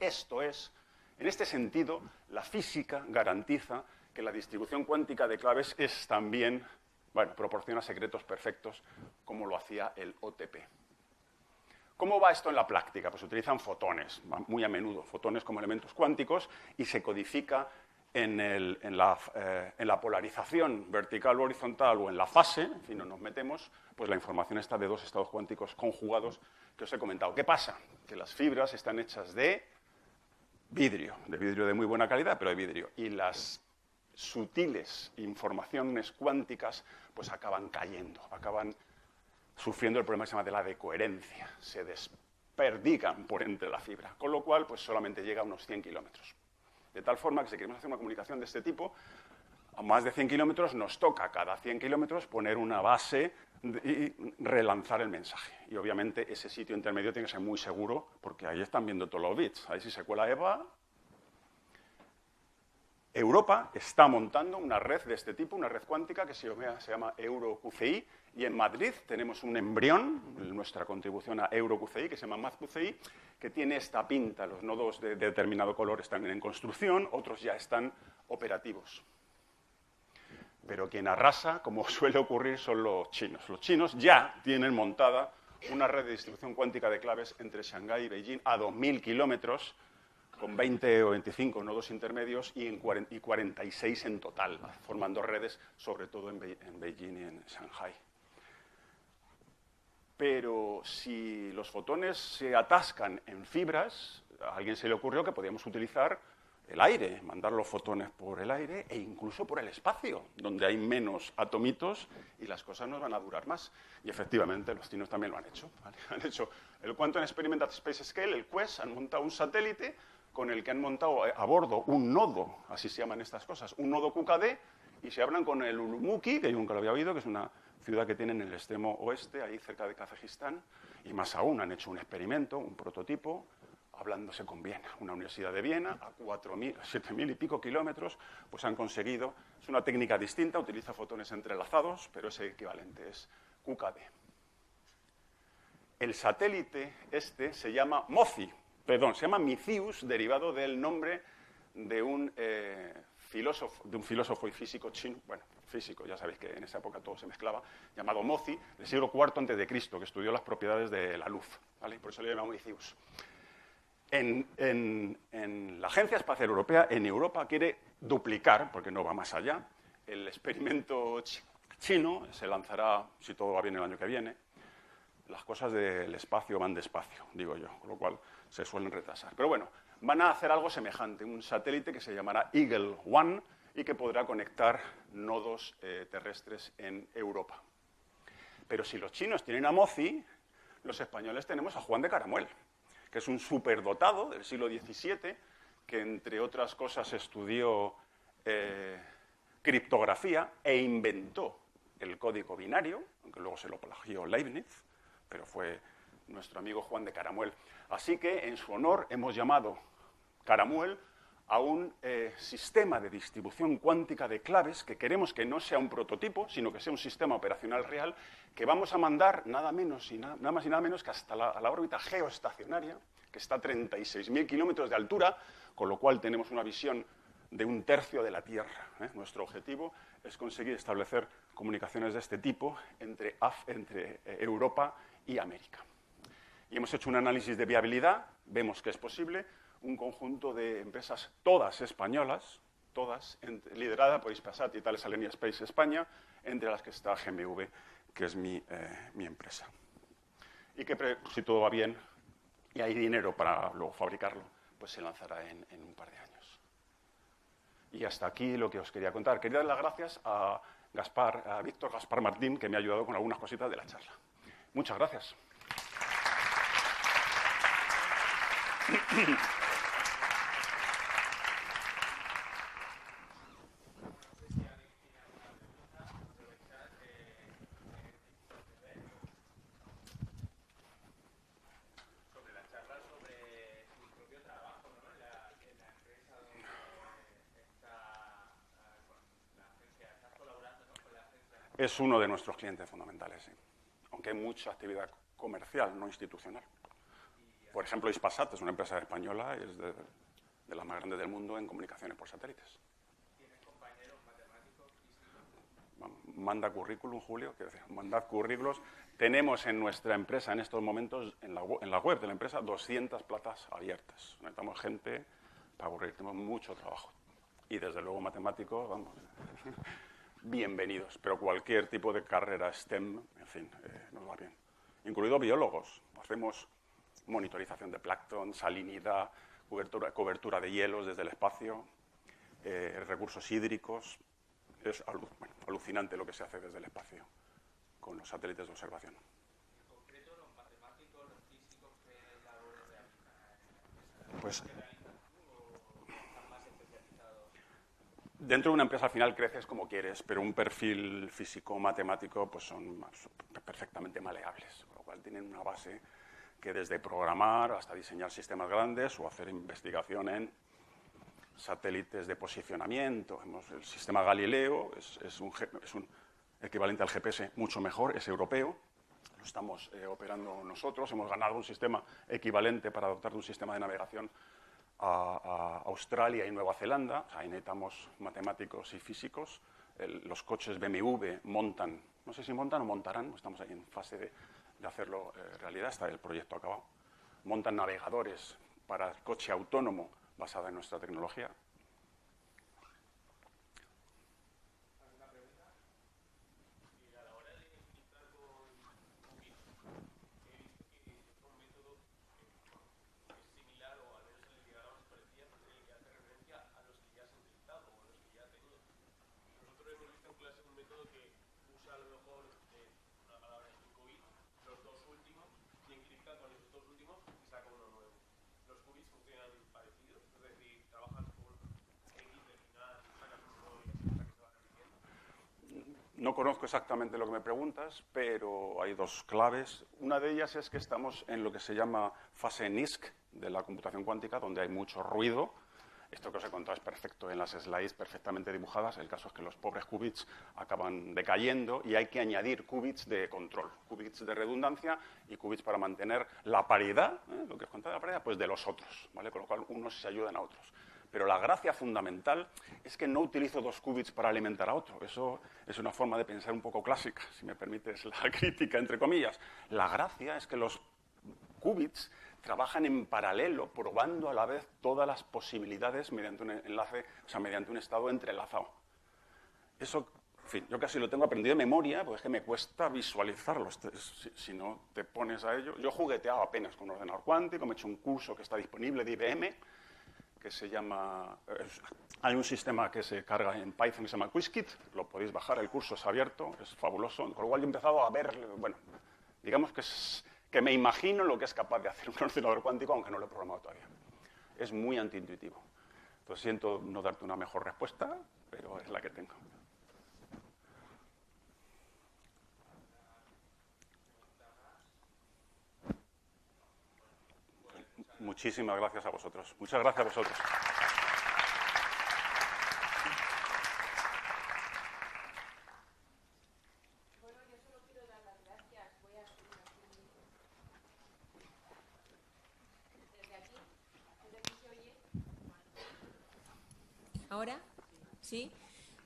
Esto es, en este sentido, la física garantiza que la distribución cuántica de claves es también, bueno, proporciona secretos perfectos, como lo hacía el OTP. ¿Cómo va esto en la práctica? Pues se utilizan fotones, muy a menudo, fotones como elementos cuánticos, y se codifica en la polarización vertical o horizontal o en la fase, en fin, no nos metemos, pues la información está de dos estados cuánticos conjugados que os he comentado. ¿Qué pasa? Que las fibras están hechas de vidrio de muy buena calidad, pero de vidrio, y las sutiles informaciones cuánticas pues acaban cayendo, acaban sufriendo el problema que se llama de la decoherencia, se desperdigan por entre la fibra, con lo cual pues solamente llega a unos 100 kilómetros. De tal forma que si queremos hacer una comunicación de este tipo, a más de 100 kilómetros nos toca cada 100 kilómetros poner una base y relanzar el mensaje. Y obviamente ese sitio intermedio tiene que ser muy seguro, porque ahí están viendo todos los bits. Ahí si se cuela Eva. Europa está montando una red de este tipo, una red cuántica que se llama EuroQCI, y en Madrid tenemos un embrión, nuestra contribución a EuroQCI, que se llama MazQCI, que tiene esta pinta. Los nodos de determinado color están en construcción, otros ya están operativos. Pero quien arrasa, como suele ocurrir, son los chinos. Los chinos ya tienen montada una red de distribución cuántica de claves entre Shanghái y Beijing a 2.000 kilómetros, con 20 o 25 nodos intermedios y 46 en total, formando redes, sobre todo en Beijing y en Shanghái. Pero si los fotones se atascan en fibras, a alguien se le ocurrió que podíamos utilizar el aire, mandar los fotones por el aire e incluso por el espacio, donde hay menos atomitos y las cosas nos van a durar más. Y efectivamente, los chinos también lo han hecho. ¿Vale? Han hecho el Quantum Experiment at Space Scale, el QUES, han montado un satélite con el que han montado a bordo un nodo, así se llaman estas cosas, un nodo QKD, y se hablan con el Urumqi, que yo nunca lo había oído, que es una ciudad que tienen en el extremo oeste, ahí cerca de Kazajistán, y más aún han hecho un experimento, un prototipo, hablándose con Viena, una universidad de Viena, a 7.000 y pico kilómetros, pues han conseguido, es una técnica distinta, utiliza fotones entrelazados, pero ese equivalente es QKD. El satélite este se llama se llama Micius, derivado del nombre de un filósofo y físico chino, bueno, físico, ya sabéis que en esa época todo se mezclaba, llamado Mozi, del siglo IV a.C., que estudió las propiedades de la luz, ¿vale? Y por eso le llamamos Micius. En la Agencia Espacial Europea, en Europa, quiere duplicar, porque no va más allá, el experimento chino, se lanzará, si todo va bien, el año que viene. Las cosas del espacio van despacio, digo yo, con lo cual se suelen retrasar. Pero bueno, van a hacer algo semejante, un satélite que se llamará Eagle One y que podrá conectar nodos terrestres en Europa. Pero si los chinos tienen a Mozi, los españoles tenemos a Juan de Caramuel, que es un superdotado del siglo XVII, que entre otras cosas estudió criptografía e inventó el código binario, aunque luego se lo plagió Leibniz, pero fue nuestro amigo Juan de Caramuel. Así que en su honor hemos llamado Caramuel a un sistema de distribución cuántica de claves que queremos que no sea un prototipo, sino que sea un sistema operacional real que vamos a mandar nada más y nada menos que hasta la órbita geoestacionaria, que está a 36.000 kilómetros de altura, con lo cual tenemos una visión de 1/3 de la Tierra. Nuestro objetivo es conseguir establecer comunicaciones de este tipo entre Europa y América. Y hemos hecho un análisis de viabilidad, vemos que es posible, un conjunto de empresas, todas españolas, todas lideradas por Hispasat y Thales Alenia Space España, entre las que está GMV, que es mi empresa. Y que, si todo va bien y hay dinero para luego fabricarlo, pues se lanzará en un par de años. Y hasta aquí lo que os quería contar. Quería dar las gracias a Víctor Gaspar Martín, que me ha ayudado con algunas cositas de la charla. Muchas gracias. Es uno de nuestros clientes fundamentales, sí. Aunque hay mucha actividad comercial, no institucional. Por ejemplo, Hispasat es una empresa española y es de las más grandes del mundo en comunicaciones por satélites. ¿Tienes compañeros matemáticos, físicos? Manda currículum, Julio, quiero decir, mandad currículos. Tenemos en nuestra empresa, en estos momentos, en la web de la empresa, 200 plazas abiertas. Necesitamos gente para aburrir, tenemos mucho trabajo. Y desde luego matemáticos, vamos, bienvenidos. Pero cualquier tipo de carrera STEM, en fin, nos va bien. Incluidos biólogos. Hacemos monitorización de plancton, salinidad, cobertura de hielos desde el espacio, recursos hídricos. Es alucinante lo que se hace desde el espacio con los satélites de observación. En concreto, los matemáticos, los físicos, ¿qué labores realizan? Pues, ¿Qué realizan tú o están más especializados? dentro de una empresa al final creces como quieres, pero un perfil físico-matemático pues son perfectamente maleables, con lo cual tienen una base que desde programar hasta diseñar sistemas grandes o hacer investigación en satélites de posicionamiento. El sistema Galileo es un equivalente al GPS mucho mejor, es europeo, lo estamos operando nosotros, hemos ganado un sistema equivalente para dotar de un sistema de navegación a Australia y Nueva Zelanda. O sea, ahí necesitamos matemáticos y físicos. Los coches BMW montan, no sé si montan o montarán, estamos ahí en fase de hacerlo realidad, está el proyecto acabado. Montan navegadores para el coche autónomo basado en nuestra tecnología. ¿Alguna pregunta? Y a la hora de utilizar con qubits, he visto que es un método que es similar o al menos en el diagrama se parecía, porque el que hace referencia a los que ya se han utilizado o a los que ya ha tenido. Nosotros hemos visto en clase un método que usa a lo mejor una palabra en 5 bits, los dos últimos, y encripta con esos dos últimos y saca uno nuevo. ¿Los qubits funcionan parecidos? Es decir, trabajas con X de final y sacas uno y así hasta que se va repitiendo. No conozco exactamente lo que me preguntas, pero hay dos claves. Una de ellas es que estamos en lo que se llama fase NISQ de la computación cuántica, donde hay mucho ruido. Esto que os he contado es perfecto en las slides, perfectamente dibujadas. El caso es que los pobres qubits acaban decayendo y hay que añadir qubits de control, qubits de redundancia y qubits para mantener la paridad, lo que os contaba de la paridad, pues de los otros, ¿vale? Con lo cual unos se ayudan a otros. Pero la gracia fundamental es que no utilizo dos qubits para alimentar a otro. Eso es una forma de pensar un poco clásica, si me permites la crítica, entre comillas. La gracia es que los qubits trabajan en paralelo, probando a la vez todas las posibilidades mediante un enlace, o sea, mediante un estado entrelazado. Eso, en fin, yo casi lo tengo aprendido de memoria, porque es que me cuesta visualizarlo. Si no te pones a ello. Yo jugueteaba apenas con un ordenador cuántico, me he hecho un curso que está disponible de IBM, que se llama... hay un sistema que se carga en Python que se llama Qiskit, lo podéis bajar, el curso es abierto, es fabuloso, con lo cual yo he empezado a ver, bueno, digamos que me imagino lo que es capaz de hacer un ordenador cuántico, aunque no lo he programado todavía. Es muy antiintuitivo. Entonces siento no darte una mejor respuesta, pero es la que tengo. Muchísimas gracias a vosotros. Muchas gracias a vosotros. ¿Ahora? ¿Sí?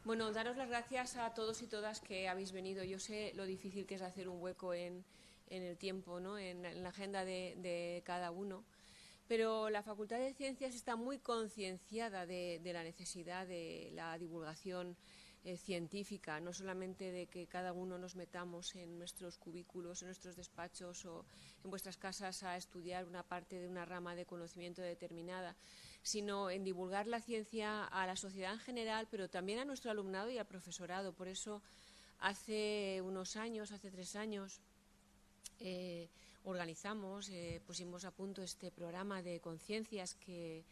Bueno, daros las gracias a todos y todas que habéis venido. Yo sé lo difícil que es hacer un hueco en el tiempo, ¿no? en la agenda de cada uno. Pero la Facultad de Ciencias está muy concienciada de la necesidad de la divulgación científica, no solamente de que cada uno nos metamos en nuestros cubículos, en nuestros despachos o en vuestras casas a estudiar una parte de una rama de conocimiento determinada, sino en divulgar la ciencia a la sociedad en general, pero también a nuestro alumnado y al profesorado. Por eso hace unos años, hace 3 años, organizamos, pusimos a punto este programa de conciencias que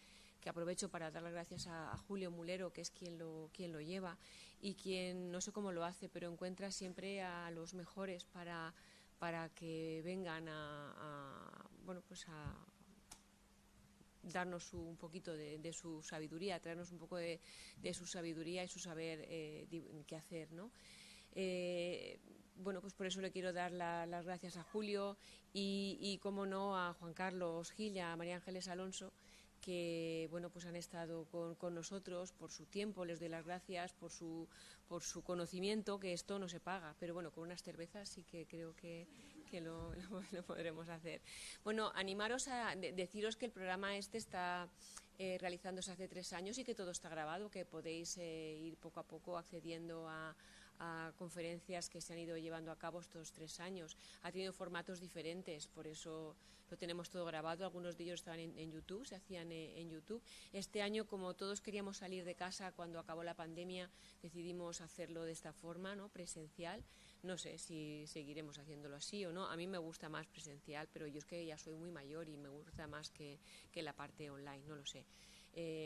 aprovecho para dar las gracias a Julio Mulero, que es quien lo lleva y quien, no sé cómo lo hace, pero encuentra siempre a los mejores para que vengan a darnos un poquito de su sabiduría, traernos un poco de su sabiduría y su saber qué hacer, ¿no? Bueno, pues por eso le quiero dar las gracias a Julio y cómo no, a Juan Carlos Gil y a María Ángeles Alonso, que bueno, pues han estado con nosotros por su tiempo. Les doy las gracias por su conocimiento, que esto no se paga, pero bueno, con unas cervezas sí que creo que lo podremos hacer. Bueno, animaros a deciros que el programa este está realizándose hace 3 años y que todo está grabado, que podéis ir poco a poco accediendo a conferencias que se han ido llevando a cabo estos 3 años. Ha tenido formatos diferentes, por eso lo tenemos todo grabado. Algunos de ellos estaban en YouTube, se hacían en YouTube. Este año, como todos queríamos salir de casa cuando acabó la pandemia, decidimos hacerlo de esta forma, ¿no? Presencial. No sé si seguiremos haciéndolo así o no. A mí me gusta más presencial, pero yo es que ya soy muy mayor y me gusta más que la parte online, no lo sé.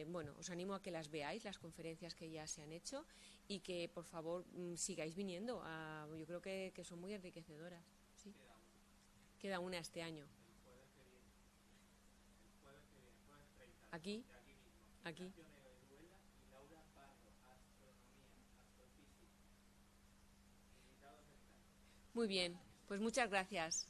Bueno, os animo a que las veáis, las conferencias que ya se han hecho, y que por favor sigáis viniendo. Yo creo que son muy enriquecedoras. ¿Sí? Queda una este año. Aquí. Muy bien, pues muchas gracias.